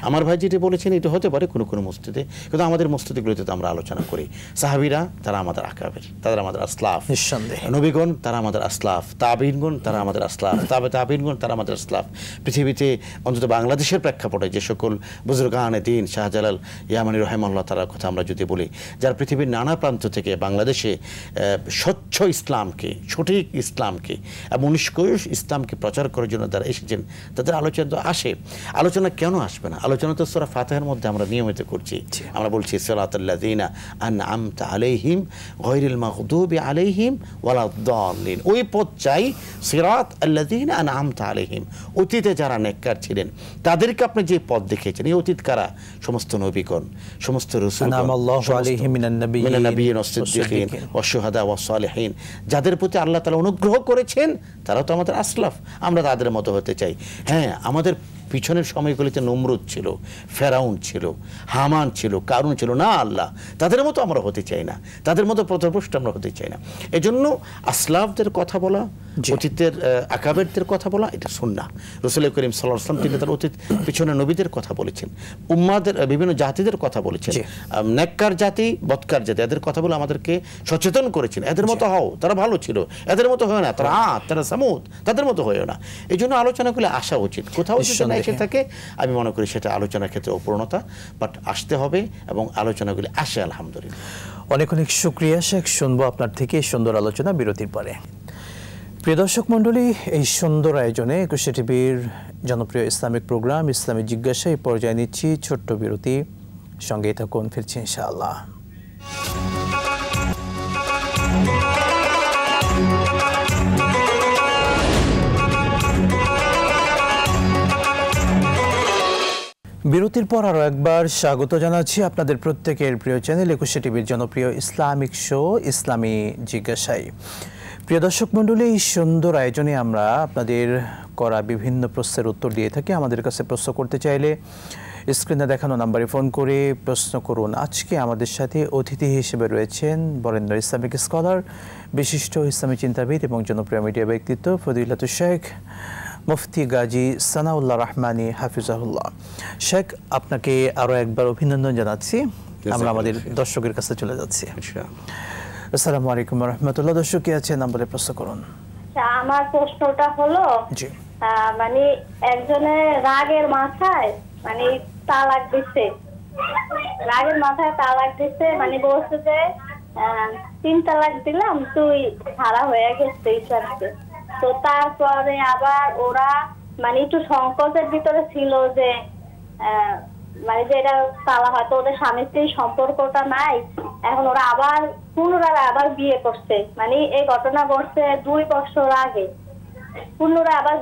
আমার ভাই যেটি বলেছেন এটা হতে পারে কোনো কোনো মসজিদে, কিন্তু আমাদের মসজিদগুলোতে তো আমরা আলোচনা করি। সাহাবীরা তারা আমাদের আকাবের, তারা আমাদের আসলাফ, নিঃসন্দেহে। নবীগণ তারা আমাদের আসলাফ, তাবিনগণ তারা আমাদের আসলাফ, তাবিনগণ তারা আমাদের আসলাফ। পৃথিবীতে অন্তত বাংলাদেশের প্রেক্ষাপটে যে সকল বুজুর্গানে দিন, শাহজালাল ইয়ামানি রহিমাহুল্লাহ তার কথা আমরা যদি বলি, যারা পৃথিবীর নানা প্রান্ত থেকে বাংলাদেশে স্বচ্ছ ইসলামকে, সঠিক ইসলামকে এবং নিষ্কলুষ ইসলামকে প্রচার করার জন্য তারা এসেছেন, তাদের আলোচনা তো আসে। আলোচনা কেন আসবে না? আলোচনা তো সূরা ফাতিহার মধ্যে আমরা নিয়মিত করছি। আমরা বলছি সিরাতাল্লাযিনা আনআমতা আলাইহিম গায়রিল মাগদুবি আলাইহিম ওয়ালাদ-দাল্লিন, ওই পথ চাই সিরাত আল্লাযিনা আনআমতা আলাইহিম, অতীতে যারা নেককার ছিলেন তাদেরকে আপনি যে পথ দেখিয়েছেন। এই অতীত কারা? সমস্ত নবীগণ, সমস্ত রাসূলগণ, যাদের প্রতি আল্লাহ তাআলা অনুগ্রহ করেছেন তারা তো আমাদের আসলাফ, আমরা তাদের মতো হতে চাই। হ্যাঁ, আমাদের পিছনের সময়গুলিতে নমরুদ ছিল, ফেরাউন ছিল, হামান ছিল, কারুন ছিল না, আল্লাহ তাদের মতো আমরা হতে চাই না, তাদের মতো পথভ্রষ্ট আমরা হতে চাই না। এজন্য আসলাফদের কথা বলা, অতীতের আকাবেরদের কথা বলা, এটা সুন্নাহ। রাসূল করিম সাল্লাল্লাহু আলাইহি ওয়াসাল্লাম তিনি তার অতীত পিছনে নবীদের কথা বলেছেন, উম্মাদের বিভিন্ন জাতিদের কথা বলেছেন, নেককার জাতি, বদকার জাতি, এদের কথা বলে আমাদেরকে সচেতন করেছেন। এদের মতো হও, তারা ভালো ছিল, এদের মতো হয় না, তারা তারা সামুদ, তাদের মতো হয়েও না। এই জন্য আলোচনাগুলো আসা উচিত। কোথাও যদি না এসে থাকে আমি মনে করি সেটা আলোচনার ক্ষেত্রে অপূর্ণতা, বাট আসতে হবে এবং আলোচনাগুলি আসে আলহামদুলিল্লাহ। অনেক অনেক শুকরিয়া শেখ, শুনবো আপনার থেকে সুন্দর আলোচনা বিরতির পরে। প্রিয় দর্শক মণ্ডলী, এই সুন্দর আয়োজনে একুশে টিভির জনপ্রিয় ইসলামিক প্রোগ্রাম ইসলামী জিজ্ঞাসা এই পর্যায়ে নিচ্ছি ছোট্ট বিরতি, সঙ্গেই থাকুন, ফিরছি ইনশাআল্লাহ। বিরতির পর আরও একবার স্বাগত জানাচ্ছি আপনাদের প্রত্যেকের প্রিয় চ্যানেল একুশে টিভির জনপ্রিয় ইসলামিক শো ইসলামী জিজ্ঞাসায়। প্রিয় দর্শক মণ্ডলী, এই সুন্দর আয়োজনে আমরা আপনাদের করা বিভিন্ন প্রশ্নের উত্তর দিয়ে থাকি। আমাদের কাছে প্রশ্ন করতে চাইলে স্ক্রিনে দেখানো নাম্বারে ফোন করে প্রশ্ন করুন। আজকে আমাদের সাথে অতিথি হিসেবে রয়েছেন বরেণ্য ইসলামিক স্কলার, বিশিষ্ট ইসলামী চিন্তাবিদ এবং জনপ্রিয় মিডিয়া ব্যক্তিত্ব ফজিলাতুল শেখ মুফতি গাজী সানাউল্লাহ রহমানী হাফিজাহুল্লাহ। শেখ, আপনাকে আরও একবার অভিনন্দন জানাচ্ছি। আমরা আমাদের দর্শকের কাছে চলে যাচ্ছি। আসসালামু আলাইকুম ওয়া রাহমাতুল্লাহ। দর্শক কি আছে, নাম্বারে প্রশ্ন করুন। আমার প্রশ্নটা হলো, মানে একজনে রাগের মাথায় মানে তালাক দিচ্ছে, মানে বলছে যে 3 তালাক দিলাম, তুই ছাড়া হয়ে গেছে ইসলামে। তো তারপরে আবার ওরা মানে একটু সংকোচের ভিতরে ছিল যে মানে যে এটা তালাক, হয়তো ওদের স্বামী স্ত্রীর সম্পর্কটা নাই, এখন ওরা আবার পুনরায় আবার বিয়ে করছে। মানে এই ঘটনা ঘটছে 2 বছর আগে, পুনরায় আবার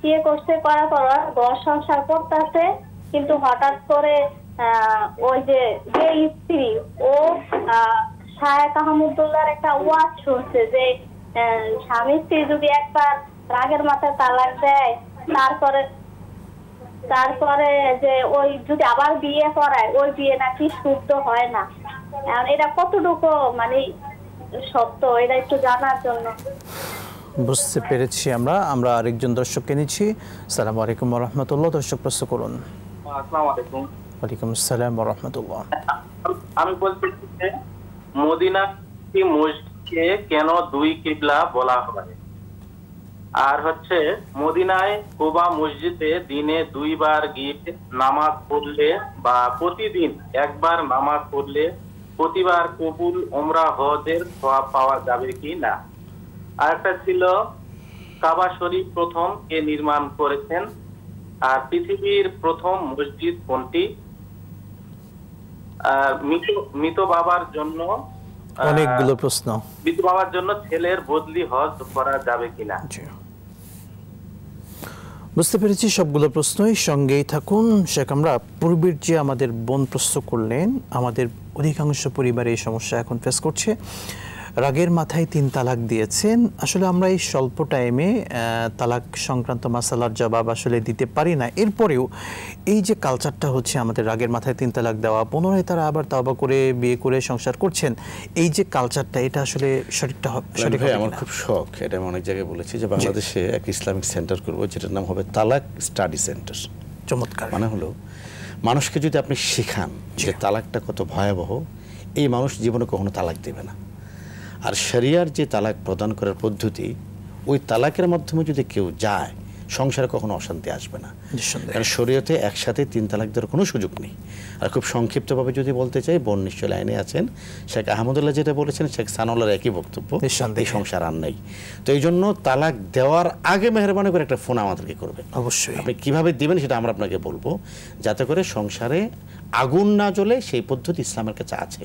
বিয়ে করছে, করার পর ঘর সংসার করতেছে। কিন্তু হঠাৎ করে ওই যে স্ত্রী, ও শায়েখ আহমদুল্লাহর একটা ওয়াজ শুনছে যে স্বামী স্ত্রী যদি একবার রাগের মাথায় তালাক দেয়, তারপরে যে ওই যদি আবার বিয়ে করায়, ওই বিয়ে নাকি শুদ্ধ হয় না। এটা কতটুকু মানে সত্য, এটা একটু জানার জন্য। বুঝতে পেরেছি। আমরা আরেকজন দর্শককে নিচ্ছি। আসসালামু আলাইকুম ওয়া রাহমাতুল্লাহ। দর্শক প্রশ্ন করুন। আসসালামু আলাইকুম। ওয়ালাইকুম আসসালাম ওয়া রাহমাতুল্লাহ। আমি বলছি যে মদিনা কি মসজিদকে কেন 2 কিবলা বলা হয়? আর হচ্ছে মদিনায় কুবা মসজিদে দিনে 2 বার গিয়ে নামাজ পড়লে বা প্রতিদিন 1 বার নামাজ পড়লে প্রতিবার কবুল উমরা হজের সওয়াব পাওয়া যাবে কি না? আর একটা ছিল কাবা শরীফ প্রথম কে নির্মাণ করেছেন? আর পৃথিবীর প্রথম মসজিদ কোনটি? মৃত বাবার জন্য অনেকগুলো প্রশ্ন। মৃত বাবার জন্য ছেলের বদলি হজ করা যাবে কিনা? বুঝতে পেরেছি সবগুলো প্রশ্নই, সঙ্গেই থাকুন। শেখ, আমরা পূর্বের যে আমাদের বোন প্রশ্ন করলেন, আমাদের অধিকাংশ পরিবারে এই সমস্যা এখন ফেস করছে, রাগের মাথায় 3 তালাক দিয়েছেন। আসলে আমরা এই স্বল্প টাইমে তালাক সংক্রান্ত মাসালার জবাব আসলে দিতে পারি না। এরপরেও এই যে কালচারটা হচ্ছে আমাদের রাগের মাথায় 3 তালাক দেওয়া, পুনরায় তারা আবার তাওবা করে বিয়ে করে সংসার করছেন, এই যে কালচারটা, এটা আসলে সঠিকটা সঠিক হবে? আমার খুব শখ, এটা আমি অনেক জায়গায় বলেছি যে বাংলাদেশে এক ইসলামিক সেন্টার করব, যেটার নাম হবে তালাক স্টাডি সেন্টার। চমৎকার। মানে হলো মানুষকে যদি আপনি শেখান যে তালাকটা কত ভয়াবহ, এই মানুষ জীবনে কখনো তালাক দেবে না। আর শরিয়ার যে তালাক প্রদান করার পদ্ধতি, ওই তালাকের মাধ্যমে যদি কেউ যায়, সংসারে কখনো অশান্তি আসবে না। কারণ শরীয়তে একসাথে 3 তালাক দেওয়ার কোনো সুযোগ নেই। আর খুব সংক্ষিপ্তভাবে যদি বলতে চাই, বোন নিশ্চয় লাইনে আছেন, শেখ আহমদুল্লাহ যেটা বলেছেন, শেখ সানাউল্লাহর একই বক্তব্য, এই সংসার আর নেই। তো এই জন্য তালাক দেওয়ার আগে মেহরবানি করে একটা ফোন আমাদেরকে করবেন। অবশ্যই। আপনি কীভাবে দেবেন সেটা আমরা আপনাকে বলবো, যাতে করে সংসারে আগুন না জ্বলে। সেই পদ্ধতি ইসলামের কাছে আছে।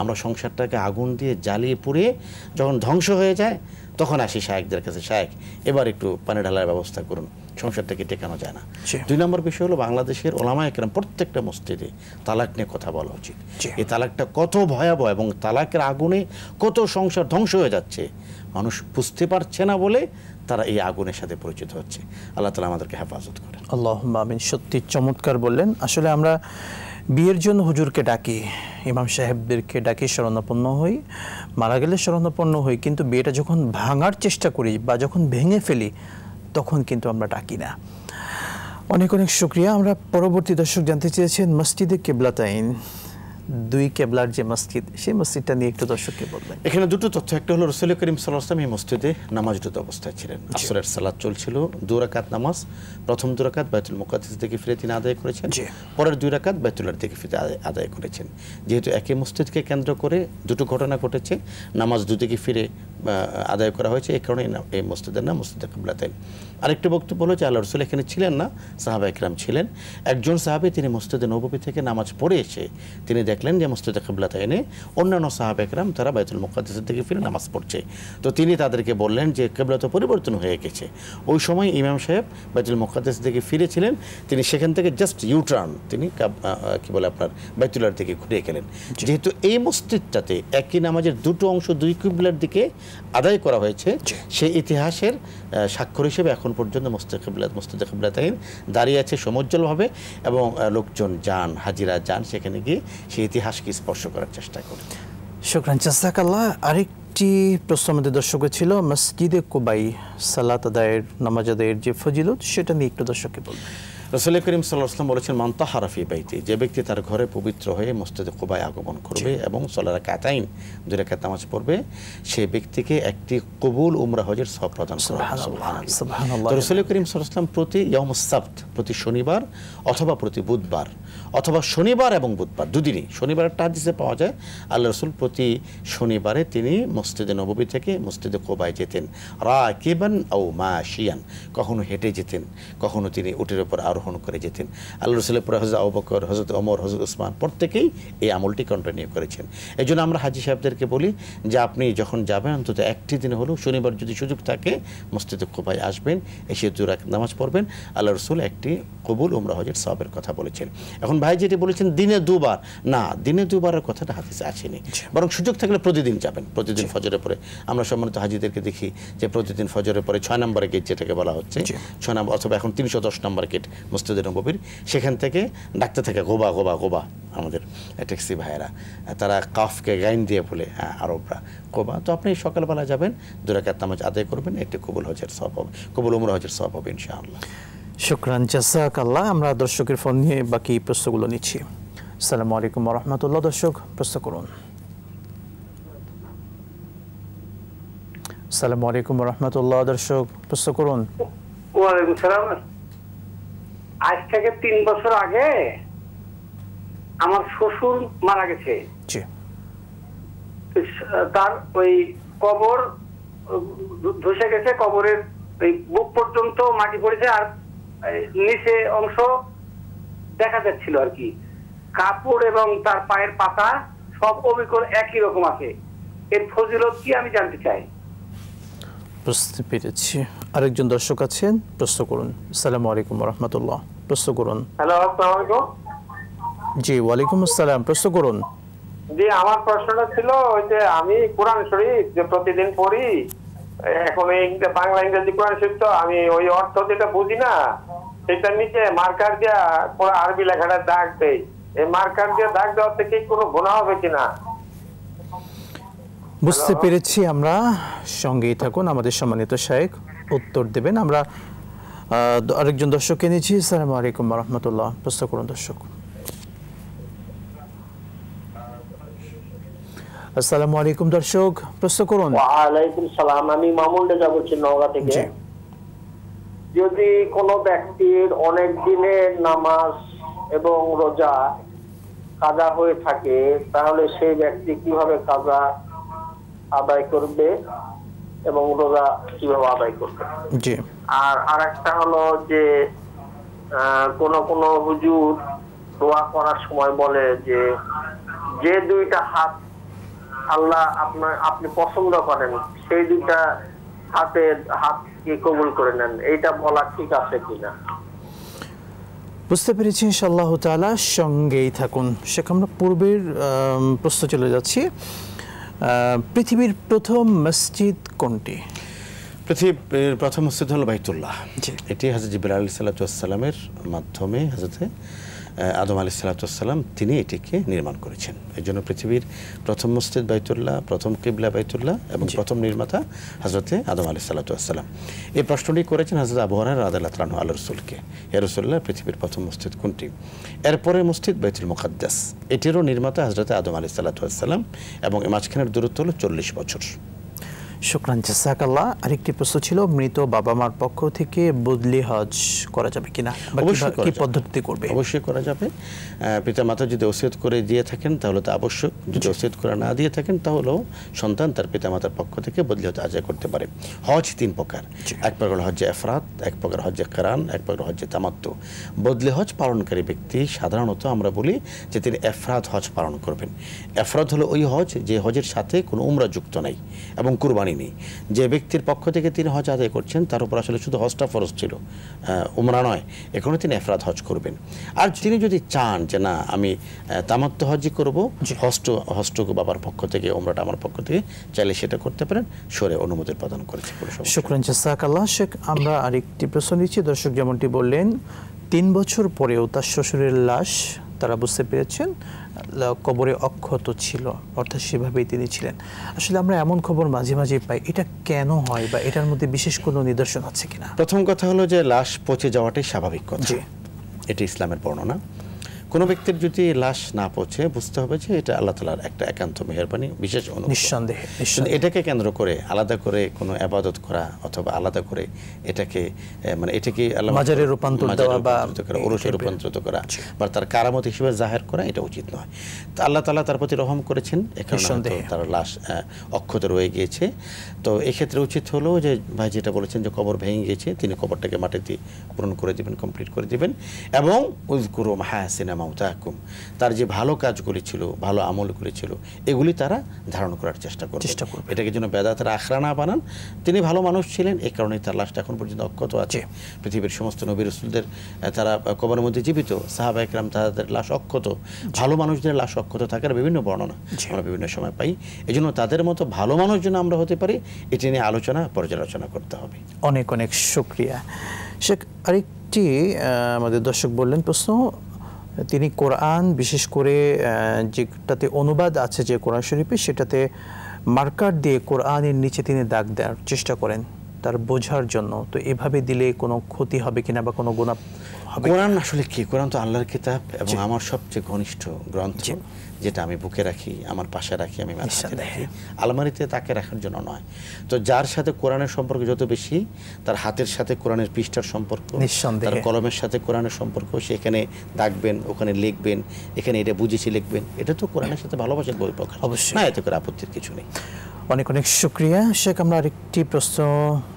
আমরা সংসারটাকে আগুন দিয়ে জ্বালিয়ে পুড়িয়ে যখন ধ্বংস হয়ে যায়, তখন আসি শায়েকদের কাছে, শায়েক এবার একটু পানি ঢালার ব্যবস্থা করুন, সংসারটাকে টেকানো যায় না। 2 নম্বর বিষয় হলো, বাংলাদেশের ওলামায়ে কেরাম প্রত্যেকটা মসজিদে তালাক নিয়ে কথা বলা উচিত। এই তালাকটা কত ভয়াবহ এবং তালাকের আগুনে কত সংসার ধ্বংস হয়ে যাচ্ছে, মানুষ বুঝতে পারছে না বলে তারা এই আগুনের সাথে পরিচিত হচ্ছে। আল্লাহ তাআলা আমাদেরকে হেফাজত করেন। আল্লাহুম্মা আমিন। সত্যি চমৎকার বললেন। আসলে আমরা বিয়ের জন্য হুজুরকে ডাকি, ইমাম সাহেবদেরকে ডাকি, শরণাপন্ন হই, মারা গেলে শরণাপন্ন হই, কিন্তু বিয়েটা যখন ভাঙার চেষ্টা করি বা যখন ভেঙে ফেলি, তখন কিন্তু আমরা ডাকি না। অনেক অনেক শুকরিয়া। আমরা পরবর্তী দর্শক জানতে চেয়েছেন মসজিদে কিবলাতাইন, 2 কেবলার যে মসজিদ, সেই মসজিদটা নিয়ে একটু দর্শককে বলবেন। এখানে 2টো তথ্য। একটা হলো রাসূল করিম সাল্লাল্লাহু আলাইহি ওয়াসাল্লাম এই মসজিদে নামাজরত অবস্থায় ছিলেন। আসরের সালাত চলছিল, 2 রাকাত নামাজ। প্রথম 2 রাকাত বাইতুল মুকাদ্দাস থেকে ফিরে তিনি আদায় করেছেন, পরের 2 রাকাত বাইতুল্লাহ থেকে ফিরে আদায় করেছেন। যেহেতু একই মসজিদকে কেন্দ্র করে 2টো ঘটনা ঘটেছে, নামাজ দুদিকে ফিরে আদায় করা হয়েছে, এই কারণে এই মসজিদের নাম মসজিদে কিবলাতাইন। আরেকটা বক্তব্য হলো যে আল্লাহ রাসূল এখানে ছিলেন না, সাহাবা ইকরাম ছিলেন। একজন সাহাবী তিনি মসজিদে নববী থেকে নামাজ পড়ে এসে তিনি দেখলেন যে মসজিদে কিবলাতাইনে অন্যান্য সাহাবা ইকরাম তারা বাইতুল মুকাদ্দাসের দিকে ফিরে নামাজ পড়ছে। তো তিনি তাদেরকে বললেন যে কিবলা তো পরিবর্তন হয়ে গেছে। ওই সময় ইমাম সাহেব বাইতুল মুকাদ্দাস দিকে ফিরেছিলেন, তিনি সেখান থেকে জাস্ট ইউটার্ন তিনি কি বলে আপনার বাইতুল্লাহর দিকে ঘুরে গেলেন। যেহেতু এই মসজিদটাতে একই নামাজের 2টো অংশ 2 কিবলার দিকে আদায় করা হয়েছে, সেই ইতিহাসের স্বাক্ষর হিসেবে এখন পর্যন্ত মসজিদে কিবলাতাইন দাঁড়িয়ে আছে সমুজ্জ্বলভাবে, এবং লোকজন যান, হাজিরা যান সেখানে গিয়ে সেই ইতিহাসকে স্পর্শ করার চেষ্টা করেন। শুকরান, জাযাকাল্লাহ। আরেকটি প্রশ্ন আমাদের দর্শকের ছিল, মসজিদে কুবাই সালাত আদায়ের, নামাজ আদায়ের যে ফজিলত, সেটা নিয়ে একটু দর্শককে বলবেন। রাসূল করিম সাল্লাল্লাহু আলাইহি ওয়াসাল্লাম বলেছেন, মান তাহারা ফি বাইতি, যে ব্যক্তি তার ঘরে পবিত্র হয়ে মসজিদে কুবায় আগমন করবে এবং সালাত রাকাতাইন 2 রাকাত নামাজ পড়বে, সেই ব্যক্তিকে একটি কবুল উমরা হজের সওয়াব প্রদান করা হবে। সুবহানাল্লাহ। রাসূল করিম সাল্লাল্লাহু আলাইহি ওয়াসাল্লাম প্রতি ইয়াউমুস সাবত, প্রতি শনিবার অথবা প্রতি বুধবার অথবা শনিবার এবং বুধবার 2 দিনই, শনিবার একটা হাদিসে পাওয়া যায় আল্লাহ রাসূল প্রতি শনিবারে তিনি মসজিদে নববী থেকে মসজিদে কুবায় যেতেন, রাকিবান আও মাশিয়ান, কখনো হেঁটে যেতেন, কখনো তিনি উটের উপর আরোহণ করে যেতেন। আল্লাহ রাসূলের পরে হযরত আবু বকর, হযরত ওমর, হযরত ওসমান প্রত্যেকেই এই আমলটি কন্টিনিউ করেছেন। এই জন্য আমরা হাজী সাহেবদেরকে বলি যে আপনি যখন যাবেন অন্তত একটি দিন হলেও শনিবার যদি সুযোগ থাকে মসজিদে কুবায় আসবেন, এসে 2 রাকাত নামাজ পড়বেন। আল্লাহ রাসূল একটি কবুল উমরা হজের সওয়াবের কথা বলেছেন। এখন ভাই যেটি বলেছেন দিনে 2 বার, না, দিনে 2 বারের কথাটা হাদিসে আসেনি, বরং সুযোগ থাকলে প্রতিদিন যাবেন। প্রতিদিন ফজরের পরে আমরা সম্মানিত হাজীদেরকে দেখি যে প্রতিদিন ফজরের পরে 6 নম্বর গেট যেটাকে বলা হচ্ছে, 6 নম্বর অথবা এখন 310 নম্বর গেট মসজিদে নববীর, সেখান থেকে ডাকতে থাকে গোবা গোবা গোবা। আমাদের ট্যাক্সি ভাইয়েরা তারা কাফকে গাইন দিয়ে বলে, আরবরা গোবা। তো আপনি সকালবেলা যাবেন, 2 রাকাত নামাজ আদায় করবেন, একটি কবুল হজের সওয়াব হবে, কবুল উমরা হজের সওয়াব হবে ইনশাআল্লাহ। শুকরান, জাযাকাল্লাহ। আমরা দর্শকের ফোন নিয়ে বাকি প্রশ্নগুলো নিচ্ছি। আসসালামু আলাইকুম ওয়া রাহমাতুল্লাহ। দর্শক প্রশ্ন করুন। আসসালামু আলাইকুম ওয়া রাহমাতুল্লাহ। দর্শক প্রশ্ন করুন। ওয়া আলাইকুম সালাম। আজ থেকে 3 বছর আগে আমার শ্বশুর মারা গেছে। জি। তার ওই কবর ধসে গেছে, কবরের ওই বুক পর্যন্ত মাটি পড়েছে, আর নিচে অংশ দেখা যাচ্ছিল আর কি। কাপড় এবং তার পায়ের পাতা সব অবিকল একই রকম আছে। এর ফজিলত কি আমি জানতে চাই। বুঝতে পেরেছি। আরেকজন দর্শক আছেন, প্রশ্ন করুন। আসসালামু আলাইকুম ওয়া রাহমাতুল্লাহ, প্রশ্ন করুন। হ্যালো, আসসালামু আলাইকুম। জি, ওয়ালাইকুম আসসালাম, প্রশ্ন করুন। জি, আমার প্রশ্নটা ছিল ওই যে আমি কোরআন শরীফ যে প্রতিদিন পড়ি, এখন বাংলা ইংরেজি কোরআন শরীফ তো আমি ওই অর্থ যেটা বুঝি না সেটা নিচে মার্কার দিয়া পুরো আরবি লেখাটা দাগ দেই। এই মার্কার দিয়ে দাগ দেওয়া থেকে কোনো গুনাহ হবে কিনা? বুঝতে পেরেছি আমরা। সঙ্গেই থাকুন, আমাদের সম্মানিত শায়েখ উত্তর দেবেন। আমরা আরেকজন দর্শককে নিয়েছি। আসসালামু আলাইকুম ওয়া রাহমাতুল্লাহ, প্রশ্ন করুন দর্শক। আসসালামু আলাইকুম দর্শক, প্রশ্ন করুন। ওয়ালাইকুম সালাম, আমি মামুন রেজা বলছি নওগাঁ থেকে। যদি কোনো ব্যক্তির অনেক দিনের নামাজ এবং রোজা কাজা হয়ে থাকে তাহলে সেই ব্যক্তি কিভাবে কাজা আদায় করবে এবং রোজা কিভাবে আদায় করবে? জি। আর আরেকটা হলো যে কোন হুজুর দোয়া করার সময় বলে যে যে দুইটা হাত আল্লাহ আপনি পছন্দ করেন সেই দুইটা হাতকে কবুল করে নেন, এইটা বলা ঠিক আছে কিনা? বুঝতে পেরেছি ইনশাআল্লাহ তাআলা, সঙ্গেই থাকুন। শেখ, আমরা পূর্বের প্রশ্ন চলে যাচ্ছি। পৃথিবীর প্রথম মসজিদ কোনটি? পৃথিবীর প্রথম মসজিদ হলো বাইতুল্লাহ। এটি হযরত জিবরাইল আলাইহিস সালামের মাধ্যমে হযরত আদম আলাইহিস সালাম তিনি এটিকে নির্মাণ করেছেন। এই জন্য পৃথিবীর প্রথম মসজিদ বাইতুল্লাহ, প্রথম কিবলা বাইতুল্লাহ এবং প্রথম নির্মাতা হযরত আদম আলাইহিস সালাম। এই প্রশ্নটি করেছেন হযরত আবু হুরায়রা রাদিয়াল্লাহু তাআলা আনহু রাসূলকে, হে রাসূলুল্লাহ, পৃথিবীর প্রথম মসজিদ কোনটি? এরপরে মসজিদ বাইতুল মুকাদ্দাস, এটিরও নির্মাতা হযরত আদম আলাইহিস সালাম এবং এর মাঝখানের দূরত্ব হলো 40 বছর। শুকরান, জাযাকাল্লাহ। আরেকটি প্রশ্ন ছিল, মৃত বাবা মার পক্ষ থেকে বদলি হজ করা যাবে কিনা, কি পদ্ধতিতে করবে? অবশ্যই করা যাবে। পিতা মাতা যদি ওসিয়ত করে দিয়ে থাকেন তাহলে তো আবশ্যক, যদি ওসিয়ত করে না দিয়ে থাকেন তাহলেও সন্তান তার পিতা মাতার পক্ষ থেকে বদলি হজ আদায় করতে পারে। হজ 3 প্রকার, এক প্রকার হজ্জে ইফরাদ, এক প্রকার হজ্জে কিরান, এক প্রকার হজ্জে তামাত্তু। বদলি হজ পালনকারী ব্যক্তি সাধারণত আমরা বলি যে তিনি ইফরাদ হজ পালন করবেন। ইফরাদ হলো ওই হজ যে হজের সাথে কোনো উমরা যুক্ত নাই এবং কুরবানি নেই। যে ব্যক্তির পক্ষ থেকে তিনি হজ আদায় করছেন তার উপর আসলে শুধু হজটা ফরজ ছিল, উমরা নয়, এখনো তিনি ইফরাদ হজ করবেন। আর তিনি যদি চান যে না আমি তামাত্তু হজই করব, হজটুকু বাবার পক্ষ থেকে, উমরাটা আমার পক্ষ থেকে, চাইলে সেটা করতে পারেন, শরীয়ত অনুমতি প্রদান করেছে। শুকরান, জাযাকাল্লাহ। শেখ, আমরা আরেকটি প্রশ্ন নিচ্ছি। দর্শক যেমনটি বললেন 3 বছর পরেও তার শ্বশুরের লাশ তারা বুঝতে পেরেছেন কবরে অক্ষত ছিল, অর্থাৎ সেভাবেই তিনি ছিলেন। আসলে আমরা এমন খবর মাঝে মাঝে পাই, এটা কেন হয় বা এটার মধ্যে বিশেষ কোনো নিদর্শন আছে কিনা? প্রথম কথা হলো যে লাশ পচে যাওয়াটাই স্বাভাবিক কথা, এটি ইসলামের বর্ণনা। কোনো ব্যক্তির যদি লাশ না পৌঁছে বুঝতে হবে যে এটা আল্লাহ তাআলার একটা একান্ত মেহেরবানি, বিশেষ অনুগ্রহ। নিঃসন্দেহে এটাকে কেন্দ্র করে আলাদা করে কোনো ইবাদত করা অথবা আলাদা করে এটাকে মানে এটাকে আল্লাহ মাজারে রূপান্তর দেওয়া বা ওরসে রূপান্তরিত করা বা তার কারামত হিসেবে জাহির করা, এটা উচিত নয়। তো আল্লাহ তাআলা তার প্রতি রহম করেছেন, এখানে তার লাশ অক্ষত রয়ে গিয়েছে। তো এক্ষেত্রে উচিত হলো যে ভাই যেটা বলেছেন যে কবর ভেঙে গিয়েছে, তিনি কবরটাকে মাটি দিয়ে পূরণ করে দিবেন, কমপ্লিট করে দিবেন। এবং উযকুরু মাহাসিনা মাউতাকুম, তার যে ভালো কাজগুলি ছিল, ভালো আমলগুলি ছিল, এগুলি তারা ধারণ করার চেষ্টা করবে। এটাকে যেন বেদাতের আখড়া না বানান। তিনি ভালো মানুষ ছিলেন, এই কারণে তার লাশটা এখন পর্যন্ত অক্ষত আছে। পৃথিবীর সমস্ত নবী রাসূলদের তারা কবরের মধ্যে জীবিত, সাহাবায়ে কেরাম তাদের লাশ অক্ষত। ভালো মানুষদের লাশ অক্ষত থাকার বিভিন্ন বর্ণনা আমরা বিভিন্ন সময় পাই। এই জন্য তাদের মতো ভালো মানুষ যেন আমরা হতে পারি, এটি নিয়ে আলোচনা পর্যালোচনা করতে হবে। অনেক অনেক শুকরিয়া। শেখ, আরেকটি আমাদের দর্শক বললেন প্রশ্ন, তিনি কোরআন বিশেষ করে যেটাতে অনুবাদ আছে যে কোরআন শরীফে, সেটাতে মার্কার দিয়ে কোরআনের নিচে তিনি দাগ দেওয়ার চেষ্টা করেন তার বোঝার জন্য। তো এভাবে দিলে কোনো ক্ষতি হবে কিনা বা কোনো গুনাহ হবে? কোরআন আসলে কি? কোরআন তো আল্লাহর কিতাব এবং আমার সবচেয়ে ঘনিষ্ঠ গ্রন্থ, যেটা আমি বুকে রাখি, আমার পাশে রাখি, আমি মাথায় রাখি, আলমারিতে তাকে রাখার জন্য নয়। তো যার সাথে কোরআনের সম্পর্ক যত বেশি, তার হাতের সাথে কোরআনের পৃষ্ঠার সম্পর্ক, তার কলমের সাথে কোরআনের সম্পর্ক, সেখানে দাগবেন, ওখানে লিখবেন, এখানে এটা বুঝেছি লিখবেন, এটা তো কোরআনের সাথে ভালোবাসার বই প্রকাশ, অবশ্যই না, এতে করে আপত্তির কিছু নেই। অনেক অনেক শুকরিয়া শেখ। আমরা আরেকটি প্রশ্ন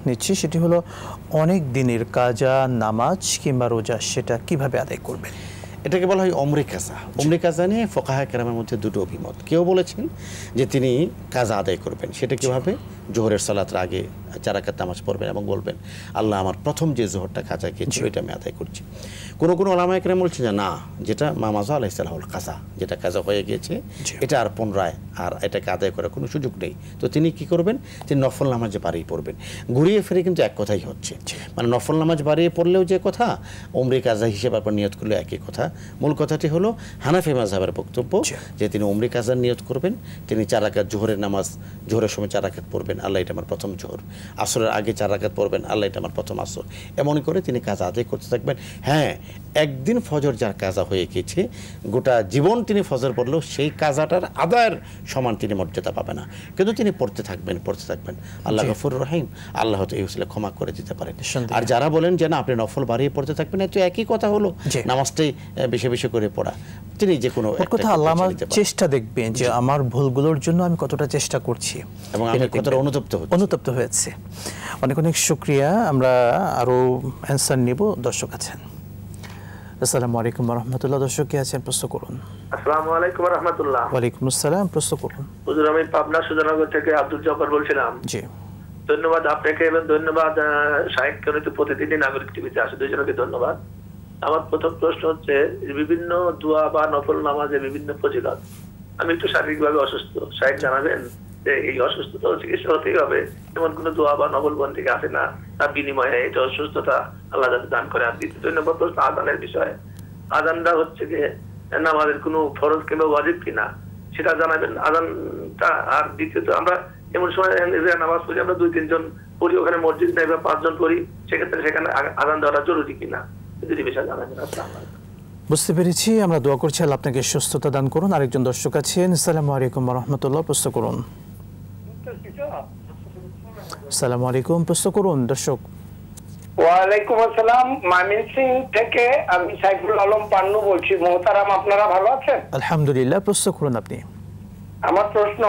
নিচ্ছি, সেটি হলো অনেক দিনের কাজা নামাজ কিংবা রোজা সেটা কিভাবে আদায় করবেন? এটাকে বলা হয় ওমরে কাজা। ওমরে কাজা নিয়ে ফুকাহায়ে কেরামের মধ্যে দুটো অভিমত। কেউ বলেছেন যে তিনি কাজা আদায় করবেন, সেটা কীভাবে? জোহরের সালাতের আগে 4 রাকাত নামাজ পড়বেন এবং বলবেন আল্লাহ আমার প্রথম যে জোহরটা কাজা গিয়েছিল এটা আমি আদায় করছি। কোনো ওলামায়ে কেরাম বলছেন যে না, যেটা মামাজা আলাইহিস সালামুল কাজা, যেটা কাজা হয়ে গিয়েছে এটা আর পুনরায় আর এটাকে আদায় করার কোনো সুযোগ নেই। তো তিনি কি করবেন? তিনি নফল নামাজে বাড়িয়ে পড়বেন। ঘুরিয়ে ফিরে কিন্তু এক কথাই হচ্ছে, মানে নফল নামাজ বাড়িয়ে পড়লেও যে কথা, ওমরে কাজা হিসেবে আপনার নিয়ত করলে একই কথা। মূল কথাটি হলো হানাফি মাযহাবের বক্তব্য যে তিনি ওমরে কাজার নিয়ত করবেন, তিনি 4 রাকাত জোহরের নামাজ, জোহরের সময় 4 রাকাত পড়বেন, আল্লাহ এটা আমার প্রথম জোহর। আসরের আগে 4 রাকাত পড়বেন, আল্লাহ এটা আমার প্রথম আসর। এমনই করে তিনি কাজা আদায় করতে থাকবেন। হ্যাঁ, একদিন ফজর যার কাজা হয়ে গেছে, গোটা জীবন তিনি ফজর পড়লেও সেই কাজাটার আদায়ের সমান তিনি মর্যাদা পাবে না, কিন্তু তিনি পড়তে থাকবেন। আল্লাহ গফুরুর রহিম, আল্লাহ তো এই উসিলায় ক্ষমা করে দিতে পারেন। আর যারা বলেন যে না আপনি নফল বাড়িয়ে পড়তে থাকবেন, এত একই কথা হলো, নামাজটাই বেশি বেশি করে পড়া। তিনি যে কোনো কথা আল্লাহ আমার চেষ্টা দেখবেন যে আমার ভুলগুলোর জন্য আমি কতটা চেষ্টা করছি এবং আমি কতটা অনুতপ্ত হয়েছে। অনেক অনেক শুকরিয়া। আমরা আরো অ্যান্সার নিব। দর্শক আছেন। আসসালামু আলাইকুম ওয়া রাহমাতুল্লাহ। দর্শক কে আছেন? প্রশ্ন করুন। আসসালামু আলাইকুম ওয়া রাহমাতুল্লাহ। ওয়া আলাইকুম আসসালাম। প্রশ্ন করুন। হুজুর, আমি পাবনা সুজানগর থেকে আব্দুল জব্বার বলছিলাম। জি, ধন্যবাদ আপনাকে এবং ধন্যবাদ শাহেখকে, উনি তো প্রতিদিনই নাগরিক টিভিতে আসে, দুইজনকে ধন্যবাদ। আমার প্রথম প্রশ্ন হচ্ছে, বিভিন্ন দোয়া বা নফল নামাজে বিভিন্ন ফজিলত। আমি একটু শারীরিকভাবে অসুস্থ, শাহেখ জানাবেন যে এই অসুস্থতা চিকিৎসা হতেই হবে, এমন কোনো দোয়া বা নফল বন্দী আছে না, তার বিনিময়ে এটা অসুস্থতা আল্লাহ যাতে দান করে। আর দ্বিতীয় 2 নম্বর প্রশ্ন আযানের বিষয়ে। আযানটা হচ্ছে যে নামাজের কোনো ফরজ কিংবা ওয়াজিব কিনা সেটা জানাবেন আযানটা। আর দ্বিতীয়ত, আমরা এমন সময় নামাজ পড়ি, আমরা 2-3 জন পড়ি, ওখানে মসজিদ নেই বা 5 জন পড়ি, সেক্ষেত্রে সেখানে আযান দেওয়াটা জরুরি কিনা, যদি বিষয় জানাবেন। আসসালামু আলাইকুম। বুঝতে পেরেছি। আমরা দোয়া করছি আল্লাহ আপনাকে সুস্থতা দান করুন। আরেকজন দর্শক আছেন। আসসালামু আলাইকুম ওয়া রাহমাতুল্লাহ। প্রশ্ন করুন। আসসালামু আলাইকুম। প্রশ্ন করুন দর্শক। ওয়ালাইকুম আসসালাম। মামিন সিং থেকে আমি সাইফুল আলম পান্নু বলছি। মোহতারাম, আপনারা ভালো আছেন? আলহামদুলিল্লাহ। প্রশ্ন করুন আপনি। আমার প্রশ্ন,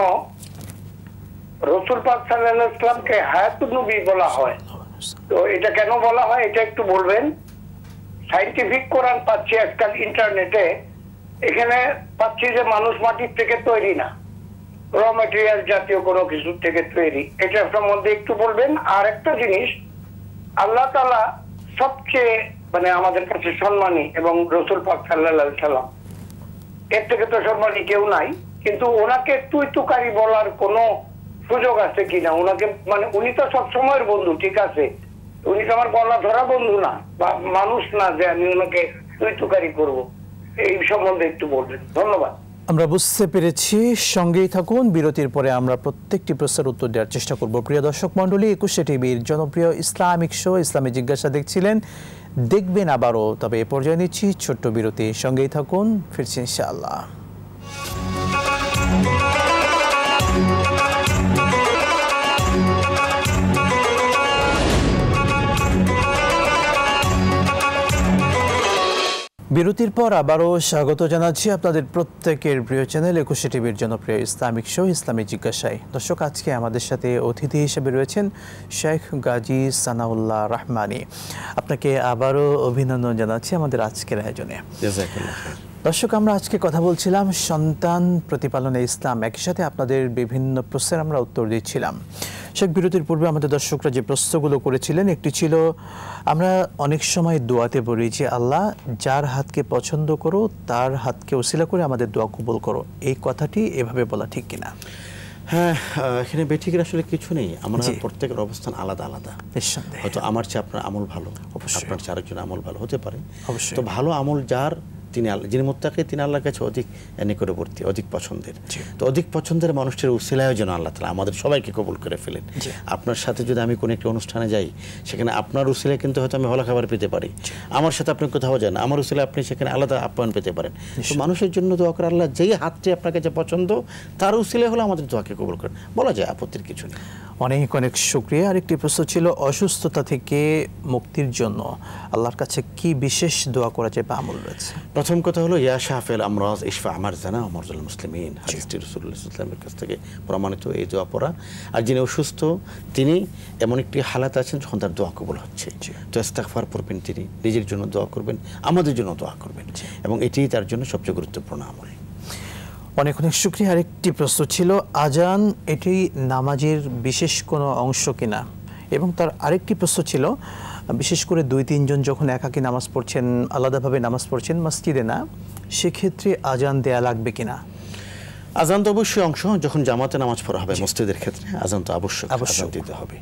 রাসূল পাক সাল্লাল্লাহু আলাইহি ওয়াসাল্লামকে হায়াতুন নবী বলা হয়, তো এটা কেন বলা হয় এটা একটু বলবেন? সায়েন্টিফিক কোরআন পাচ্ছি আজকাল ইন্টারনেটে, এখানে পাচ্ছি যে মানুষ মাটির থেকে তৈরি না, র ম্যাটেরিয়াল জাতীয় কোনো কিছু থেকে তৈরি। এটা সম্বন্ধে একটু বলবেন। আর একটা জিনিস, আল্লাহ তাআলা সবচেয়ে আমাদের কাছে সম্মানী এবং রাসূল পাক সাল্লাল্লাহু আলাইহি ওয়াসাল্লাম এর থেকে তো সম্মানী কেউ নাই, কিন্তু ওনাকে তুই তুকারি বলার কোনো সুযোগ আছে কিনা? ওনাকে উনি তো সব সময়ের বন্ধু, ঠিক আছে, উনি তো আমার গলা ধরা বন্ধু না বা মানুষ না যে আমি ওনাকে তুই তুকারি করবো। এই সম্বন্ধে একটু বলবেন। ধন্যবাদ। আমরা বুঝতে পেরেছি। সঙ্গেই থাকুন। বিরতির পরে আমরা প্রত্যেকটি প্রশ্নের উত্তর দেওয়ার চেষ্টা করব। প্রিয় দর্শক মণ্ডলী, 21 টিভির জনপ্রিয় ইসলামিক শো ইসলামী জিজ্ঞাসা দেখছিলেন, দেখবেন আবারও। তবে এ পর্যায়ে নিচ্ছি ছোট্ট বিরতি। সঙ্গেই থাকুন, ফিরছি ইনশাআল্লাহ। বিরতির পর আবারও স্বাগত জানাচ্ছি আপনাদের প্রত্যেকের প্রিয় চ্যানেল 21 টিভির জনপ্রিয় ইসলামিক শো ইসলামী জিজ্ঞাসায়। দর্শক, আজকে আমাদের সাথে অতিথি হিসেবে রয়েছেন শেখ গাজী সানাউল্লাহ রহমানী। আপনাকে আবারও অভিনন্দন জানাচ্ছি আমাদের আজকের আয়োজনে। দর্শক, আমরা আজকে কথা বলছিলাম সন্তান প্রতিপালনে ইসলাম, একই সাথে আপনাদের বিভিন্ন প্রশ্নের আমরা উত্তর দিচ্ছিলাম। শেখ, বিরতির পূর্বে আমাদের দর্শকরা যে প্রশ্নগুলো করেছিলেন, একটি ছিল আমরা অনেক সময় দোয়াতে বলি যে আল্লাহ যার হাতকে পছন্দ করো তার হাতকে ওসিলা করে আমাদের দোয়া কবুল করো, এই কথাটি এভাবে বলা ঠিক কিনা? হ্যাঁ, এখানে বেঠিকের আসলে কিছু নেই। আমরা প্রত্যেকের অবস্থান আলাদা আলাদা। হয়তো আমার চেয়ে আপনার আমল ভালো, আপনার চেয়ে আরেকজন আমল ভালো হতে পারে। তো ভালো আমল যার, যিনি মুত্তাকি, তিনি আল্লাহর কাছে অধিক নিকটবর্তী, অধিক পছন্দের। তো অধিক পছন্দের মানুষটির উসিলায় যেন আল্লাহ তাআলা আমাদের সবাইকে কবুল করে ফেলেন। আপনার সাথে যদি আমি কোনো একটি অনুষ্ঠানে যাই, সেখানে আপনার উসিলায় কিন্তু হয়তো আমি হলা খাবার পেতে পারি, আমার সাথে আপনি কোথাও যান, আমার উসিলায় আপনি সেখানে আলাদা আপ্যায়ন পেতে পারেন। তো মানুষের জন্য দোয়া করে আল্লাহ যেই হাতটি আপনার কাছে পছন্দ তার উসিলায় হলে আমাদের দোয়াকে কবুল করেন, বলা যায়, আপত্তির কিছু নেই। অনেক অনেক শুকরিয়া। আরেকটি প্রশ্ন ছিল অসুস্থতা থেকে মুক্তির জন্য আল্লাহর কাছে কি বিশেষ দোয়া করা যায় বা আমল রয়েছে? প্রথম কথা হলো ইয়া শাফিল আমরাজ ইশফা আমার জানা আমরুল মুসলিমিন, হাদিসটি রাসূলুল্লাহ সাল্লাল্লাহু আলাইহি ওয়াসাল্লামের কাছ থেকে প্রমাণিত এই দোয়া পড়া। আর যিনি অসুস্থ তিনি এমন একটি হালাত আছেন যখন তার দোয়া কবুল হচ্ছে, তো ইস্তিগফার পড়বেন, তিনি নিজের জন্য দোয়া করবেন, আমাদের জন্য দোয়া করবেন, এবং এটিই তার জন্য সবচেয়ে গুরুত্বপূর্ণ আমল। অনেক অনেক শুকরিয়া। আরেকটি প্রশ্ন ছিল, আজান এটি নামাজের বিশেষ কোনো অংশ কিনা? এবং তার আরেকটি প্রশ্ন ছিল, বিশেষ করে 2-3 জন যখন একাকী নামাজ পড়ছেন, আলাদাভাবে নামাজ পড়ছেন মসজিদে না, সেক্ষেত্রে আজান দেয়া লাগবে কিনা? আজান তো অবশ্যই অংশ। যখন জামাতে নামাজ পড়া হবে মসজিদের ক্ষেত্রে আজান তো আবশ্যক, আজান দিতে হবে।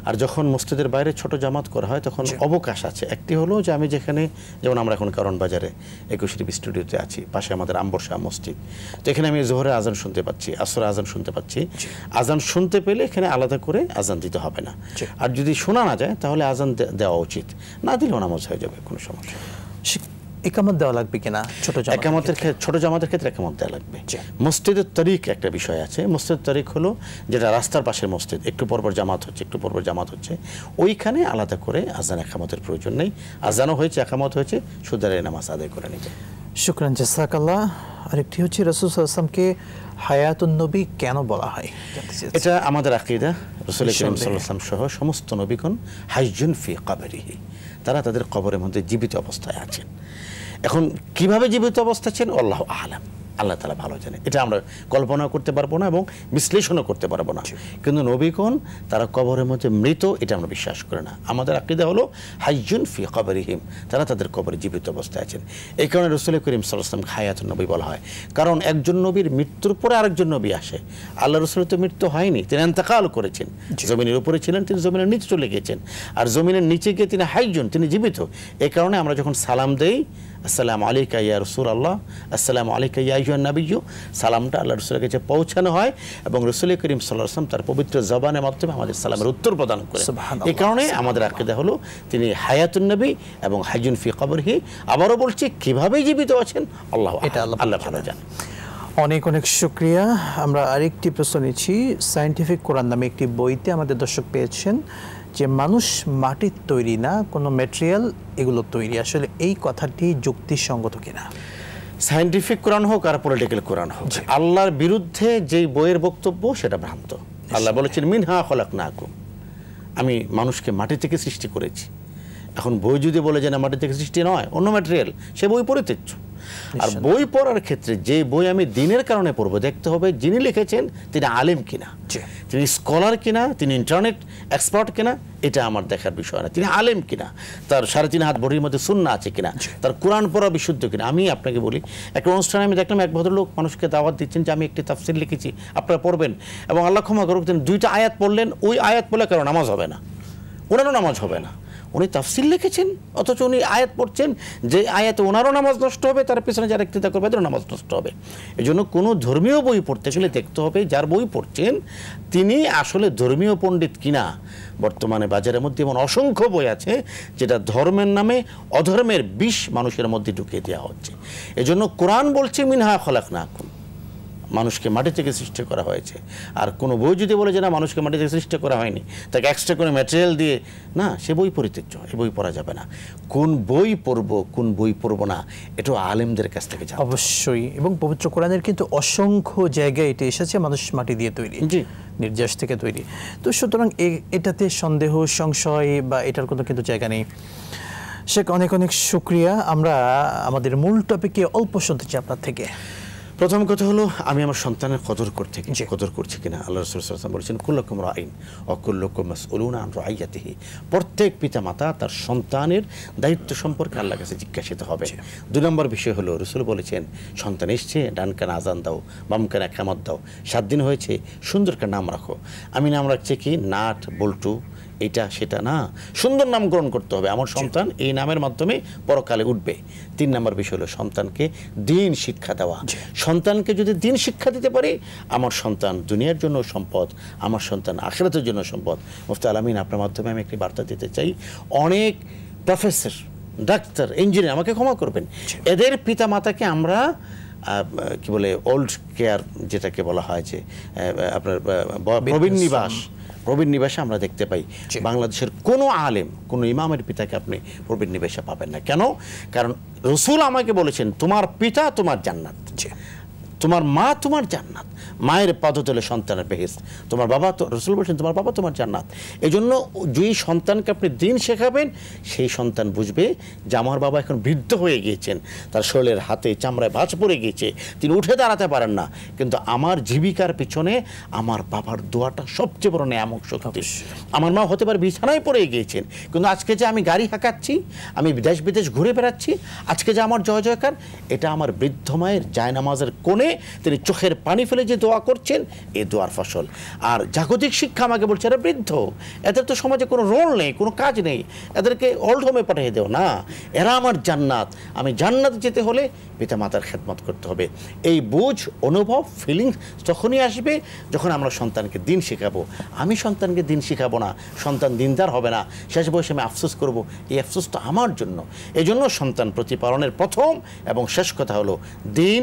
আর যখন মসজিদের বাইরে ছোট জামাত করা হয় তখন অবকাশ আছে। একটি হলো যে আমি যেখানে, যেমন আমরা এখন কারণ বাজারে 21 স্টুডিওতে আছি, পাশে আমাদের আম্বর শাহ মসজিদ, তো এখানে আমি জোহরে আজান শুনতে পাচ্ছি, আসরে আজান শুনতে পাচ্ছি। আজান শুনতে পেলে এখানে আলাদা করে আজান দিতে হবে না। আর যদি শোনা না যায় তাহলে আজান দেওয়া উচিত, না দিলেও নামাজ হয়ে যাবে, কোনো সমস্যা। একামত দেওয়া লাগবে কিনা? ছোট জামাতের ক্ষেত্রে একামত দেওয়া লাগবে। মসজিদের তারিখ একটা বিষয় আছে। মসজিদের তারিখ হলো যেটা রাস্তার পাশের মসজিদ, একটু পরপর জামাত হচ্ছে, একটু পরপর জামাত হচ্ছে, ওইখানে আলাদা করে আজান একামতের প্রয়োজন নেই। আজানও হয়েছে, একামত হয়েছে, সুদারে নামাজ আদায় করে নেবে। শুকরান, জাযাকাল্লাহ। আরেকটি হচ্ছে, রাসূল সাল্লাল্লাহু আলাইহি ওয়াসাল্লামকে হায়াতুন নবী কেন বলা হয়? এটা আমাদের আকীদা। রাসূল করিম সাল্লাল্লাহু আলাইহি ওয়াসাল্লাম সহ সমস্ত নবীগণ হাইয়ুন ফি কবরিহি, তারা তাদের কবরের মধ্যে জীবিত অবস্থায় আছেন। এখন কিভাবে জীবিত অবস্থা আছেন আল্লাহু আ'লাম, আল্লাহ তাআলা ভালো জানে। এটা আমরা কল্পনা করতে পারবো না এবং বিশ্লেষণও করতে পারবো না। কিন্তু নবীগণ তারা কবরের মধ্যে মৃত, এটা আমরা বিশ্বাস করি না। আমাদের আকীদা হলো হাইয়ুন ফি কবরিহিম, তারা তাদের কবরে জীবিত অবস্থায় আছেন। এই কারণে রাসূল করিম সাল্লাল্লাহু আলাইহি ওয়াসাল্লাম হায়াতুন নবী বলা হয়। কারণ একজন নবীর মৃত্যুর পরে আরেকজন নবী আসে। আল্লাহ রাসূলের তো মৃত্যু হয়নি, তিনি ইন্তেকাল করেছেন। জমিনের উপরে ছিলেন, তিনি জমিনের নিচে চলে গিয়েছেন। আর জমিনের নিচে গিয়ে তিনি হাইয়ুন, তিনি জীবিত। এই কারণে আমরা যখন সালাম দেই, আসসালামু আলাইকা ইয়া রাসূলুল্লাহ, আসসালামু আলাইকা ইয়া আইয়ুহান নাবিয়্যু, সালামটা আল্লাহ রাসূলের কাছে পৌঁছানো হয় এবং রাসূল করিম সাল্লাল্লাহু আলাইহি ওয়াসাল্লাম তার পবিত্র জবানের মাধ্যমে আমাদের সালামের উত্তর প্রদান করেন। এই কারণে আমাদের আকীদা হলো তিনি হায়াতুন নবী এবং হাইয়ুন ফি কবরিহি। আবারও বলছি, কিভাবে জীবিত আছেন আল্লাহ ভালো জানেন। অনেক অনেক শুকরিয়া। আমরা আরেকটি প্রশ্ন নিচ্ছি। সায়েন্টিফিক কোরআন নামে একটি বইতে আমাদের দর্শক পেয়েছেন যে মানুষ মাটির তৈরি না, কোনো ম্যাটেরিয়াল এগুলো তৈরি। আসলে এই কথাটি যুক্তিসঙ্গত কিনা? সায়েন্টিফিক কোরআন হোক আর পলিটিক্যাল কোরআন হোক, আল্লাহর বিরুদ্ধে যেই বইয়ের বক্তব্য সেটা ভ্রান্ত। আল্লাহ বলেছেন মিনহা খলাকনাকুম, আমি মানুষকে মাটি থেকে সৃষ্টি করেছি। এখন বই যদি বলে যে না মাটি থেকে সৃষ্টি নয়, অন্য ম্যাটেরিয়াল, সে বই পরিত্যজ্য। আর বই পড়ার ক্ষেত্রে যে বই আমি দিনের কারণে পড়বো, দেখতে হবে যিনি লিখেছেন তিনি আলেম কিনা, তিনি স্কলার কিনা, তিনি ইন্টারনেট এক্সপার্ট কিনা, এটা আমার দেখার বিষয় না। তিনি আলেম কিনা, তার 3.5 হাত বড়ির মধ্যে সুন্নাহ আছে কিনা, তার কোরআন পড়া বিশুদ্ধ কিনা। আমি আপনাকে বলি, একটা অনুষ্ঠানে আমি দেখলাম এক ভদ্রলোক মানুষকে দাওয়াত দিচ্ছেন যে আমি একটি তাফসীর লিখেছি, আপনারা পড়বেন। এবং আল্লাহ ক্ষমা করুক, তিনি 2টা আয়াত পড়লেন। ওই আয়াত পড়লে কারণ নামাজ হবে না, ওনারও নামাজ হবে না। উনি তাফসীর লিখেছেন অথচ উনি আয়াত পড়ছেন, যে আয়াতে ওনারও নামাজ নষ্ট হবে, তার পিছনে যারা ইক্তেদা করবে তাদেরও নামাজ নষ্ট হবে। এই জন্য কোনো ধর্মীয় বই পড়তে গেলে দেখতে হবে যার বই পড়ছেন তিনি আসলে ধর্মীয় পণ্ডিত কিনা। বর্তমানে বাজারের মধ্যে এমন অসংখ্য বই আছে যেটা ধর্মের নামে অধর্মের বিষ মানুষের মধ্যে ঢুকিয়ে দেওয়া হচ্ছে। এজন্য কোরআন বলছে মিনহা খলাকনাকুম, মানুষকে মাটি থেকে সৃষ্টি করা হয়েছে। আর কোনো বই যদি বলে যে না মানুষকে মাটি থেকে সৃষ্টি করা হয়নি, তাকে এক্সট্রা কোনো ম্যাটেরিয়াল দিয়ে, না, সে বই পরিত্যজ্য, এ বই পড়া যাবে না। কোন বই পড়বো কোন বই পড়বো না, এটা আলেমদের কাছ থেকে জানতে হবে অবশ্যই। এবং পবিত্র কোরআনের কিন্তু অসংখ্য জায়গায় এটা এসেছে মানুষ মাটি দিয়ে তৈরি, জি, নির্যাস থেকে তৈরি। তো সুতরাং এটাতে সন্দেহ সংশয় বা এটার কোনো কিন্তু জায়গা নেই। শেখ, অনেক অনেক শুকরিয়া। আমরা আমাদের মূল টপিকে অল্প শুনতে চাই আপনার থেকে। প্রথম কথা হলো, আমি আমার সন্তানের কদর করছি কিনা। আল্লাহ রাসূল সাল্লাল্লাহু আলাইহি ওয়াসাল্লাম বলেছেন কুল্লুকুম রাঈন ওয়া কুল্লুকুম মাসউলুন আন রাইয়াতিহি, প্রত্যেক পিতামাতা তার সন্তানের দায়িত্ব সম্পর্কে আল্লাহর কাছে জিজ্ঞাসিত হবে। 2 নম্বর বিষয় হলো, রাসূল বলেছেন সন্তান এসছে, ডান কানে আজান দাও, বাম কানে ইকামত দাও, 7 দিন হয়েছে, সুন্দর করে নাম রাখো। আমি নাম রাখছি কি নাট বল্টু, এটা সেটা না, সুন্দর নাম গ্রহণ করতে হবে। আমার সন্তান এই নামের মাধ্যমে পরকালে উঠবে। 3 নম্বর বিষয় হলো সন্তানকে দ্বীন শিক্ষা দেওয়া। সন্তানকে যদি দ্বীন শিক্ষা দিতে পারি, আমার সন্তান দুনিয়ার জন্য সম্পদ, আমার সন্তান আখিরাতের জন্য সম্পদ। মুফতি আলামিন, আপনার মাধ্যমে আমি একটি বার্তা দিতে চাই। অনেক প্রফেসর, ডাক্তার, ইঞ্জিনিয়ার, আমাকে ক্ষমা করবেন, এদের পিতা মাতাকে আমরা কি বলে ওল্ড কেয়ার যেটাকে বলা হয়, যে আপনার প্রবীণ নিবাসে আমরা দেখতে পাই। বাংলাদেশের কোনো আলেম, কোনো ইমামের পিতাকে আপনি প্রবীণ নিবাসে পাবেন না। কেন? কারণ রাসূল আমাকে বলেছেন তোমার পিতা তোমার জান্নাত, তোমার মা তোমার জান্নাত, মায়ের পদতলে সন্তানের বেহেশত, তোমার বাবা তো রাসূল বলেছেন তোমার বাবা তোমার জান্নাত। এই জন্য যেই সন্তানকে আপনি দিন শেখাবেন সেই সন্তান বুঝবে যে আমার বাবা এখন বৃদ্ধ হয়ে গিয়েছেন, তার শরীরের হাতে চামড়ায় ভাঁজ পড়ে গিয়েছে, তিনি উঠে দাঁড়াতে পারেন না, কিন্তু আমার জীবিকার পিছনে আমার বাবার দোয়াটা সবচেয়ে বড় নিয়ামক শক্তি। আমার মা হতে পারে বিছানায় পড়ে গিয়েছেন, কিন্তু আজকে যে আমি গাড়ি হাঁকাচ্ছি, আমি দেশ বিদেশ ঘুরে বেড়াচ্ছি, আজকে যে আমার জয় জয়কার, এটা আমার বৃদ্ধ মায়ের জায়নামাজের কোণে তিনি চোখের পানি ফেলে যে দোয়া করছেন, এই দোয়ার ফসল। আর জাগতিক শিক্ষা আমাকে বলছে এরা বৃদ্ধ, এদের তো সমাজে কোনো রোল নেই, কোনো কাজ নেই, এদেরকে ওল্ড হোমে পাঠিয়ে দেও না, এরা আমার জান্নাত, আমি জান্নাত যেতে হলে পিতা মাতার খেদমত করতে হবে। এই বুঝ, অনুভব, ফিলিংস তখনই আসবে যখন আমরা সন্তানকে দিন শেখাবো। আমি সন্তানকে দিন শেখাবো না, সন্তান দিনদার হবে না, শেষ বয়সে আমি আফসোস করব, এই আফসোসটা আমার জন্য। এই জন্য সন্তান প্রতিপালনের প্রথম এবং শেষ কথা হলো দিন,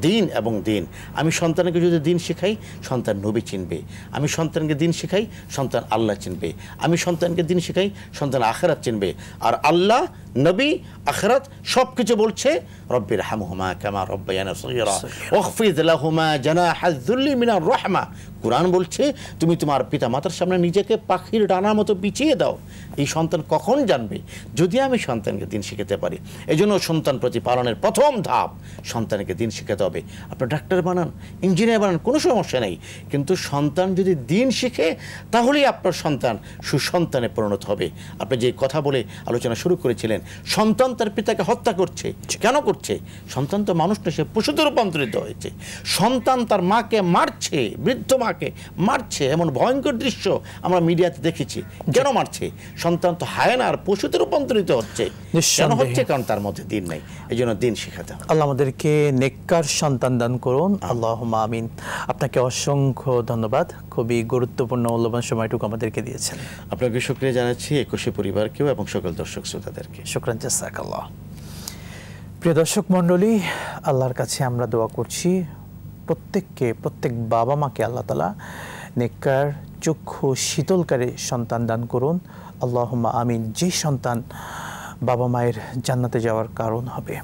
দিন এবং দিন। আমি সন্তানকে যদি দিন শেখাই, সন্তান নবী চিনবে। আমি সন্তানকে দিন শেখাই, সন্তান আল্লাহ চিনবে। আমি সন্তানকে দিন শেখাই, সন্তান আখিরাত চিনবে। আর আল্লাহ, নবী, আখিরাত সব কিছু বলছে রব্বির হামহুমা কামা রব্বায়ানা সগীরা ওয়াখফিদ লাহুমা জানাহায যুল্লি মিনার রাহমা। কুরআন বলছে তুমি তোমার পিতা মাতার সামনে নিজেকে পাখির ডানার মতো বিছিয়ে দাও। এই সন্তান কখন জানবে? যদি আমি সন্তানকে দিন শিখাতে পারি। এই জন্য সন্তান প্রতিপালনের প্রথম ধাপ সন্তানকে দিন শিখাতে হবে। আপনার ডাক্তার বানান, ইঞ্জিনিয়ার বানান, কোনো সমস্যা নেই, কিন্তু সন্তান যদি দিন শিখে তাহলেই আপনার সন্তান সুসন্তানে পরিণত হবে। আপনি যে কথা বলে আলোচনা শুরু করেছিলেন, সন্তান তার পিতাকে হত্যা করছে, কেন করছে? সন্তান তো মানুষ না, সে পশুতে রূপান্তরিত হয়েছে। সন্তান তার মাকে মারছে, বৃদ্ধ মাকে মারছে, এমন ভয়ঙ্কর দৃশ্য আমরা মিডিয়াতে দেখেছি। কেন মারছে? সন্তান তো হায়নার পশুতে রূপান্তরিত হচ্ছে। কেন হচ্ছে? কারণ তার মধ্যে দিন নাই। এই জন্য দিন শেখাতে হবে। আল্লাহ আমাদেরকে নেককার সন্তান দান করুন, আল্লাহুম্মা আমিন। আপনাকে অসংখ্য ধন্যবাদ, খুবই গুরুত্বপূর্ণ মূল্যবান সময়টুকু আমাদেরকে দিয়েছেন। আপনাকে শুকরিয়া জানাচ্ছি, একুশে পরিবারকেও এবং সকল দর্শক শ্রোতাদেরকে। শুকরান, জাযাকাল্লাহ। প্রিয় দর্শক মণ্ডলী, আল্লাহর কাছে আমরা দোয়া করছি প্রত্যেককে, প্রত্যেক বাবা মাকে আল্লাহ তাআলা নেককার, চক্ষু শীতলকারী সন্তান দান করুন, আল্লাহুম্মা আমিন। যে সন্তান বাবা মায়ের জান্নাতে যাওয়ার কারণ হবে।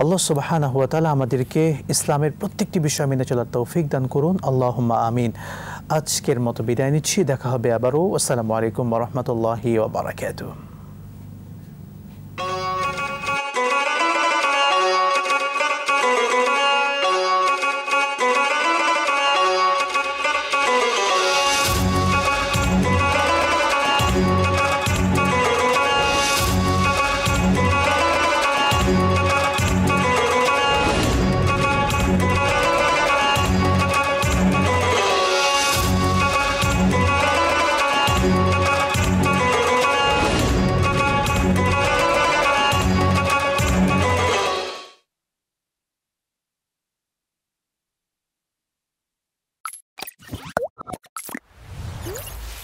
আল্লাহ সুবহানাহু ওয়া তাআলা আমাদেরকে ইসলামের প্রত্যেকটি বিষয় মেনে চলার তৌফিক দান করুন, আল্লাহুম্মা আমিন। আজকের মতো বিদায় নিচ্ছি, দেখা হবে আবারও। আসসালামু আলাইকুম ওয়া রাহমাতুল্লাহি ওয়া বারাকাতুহু।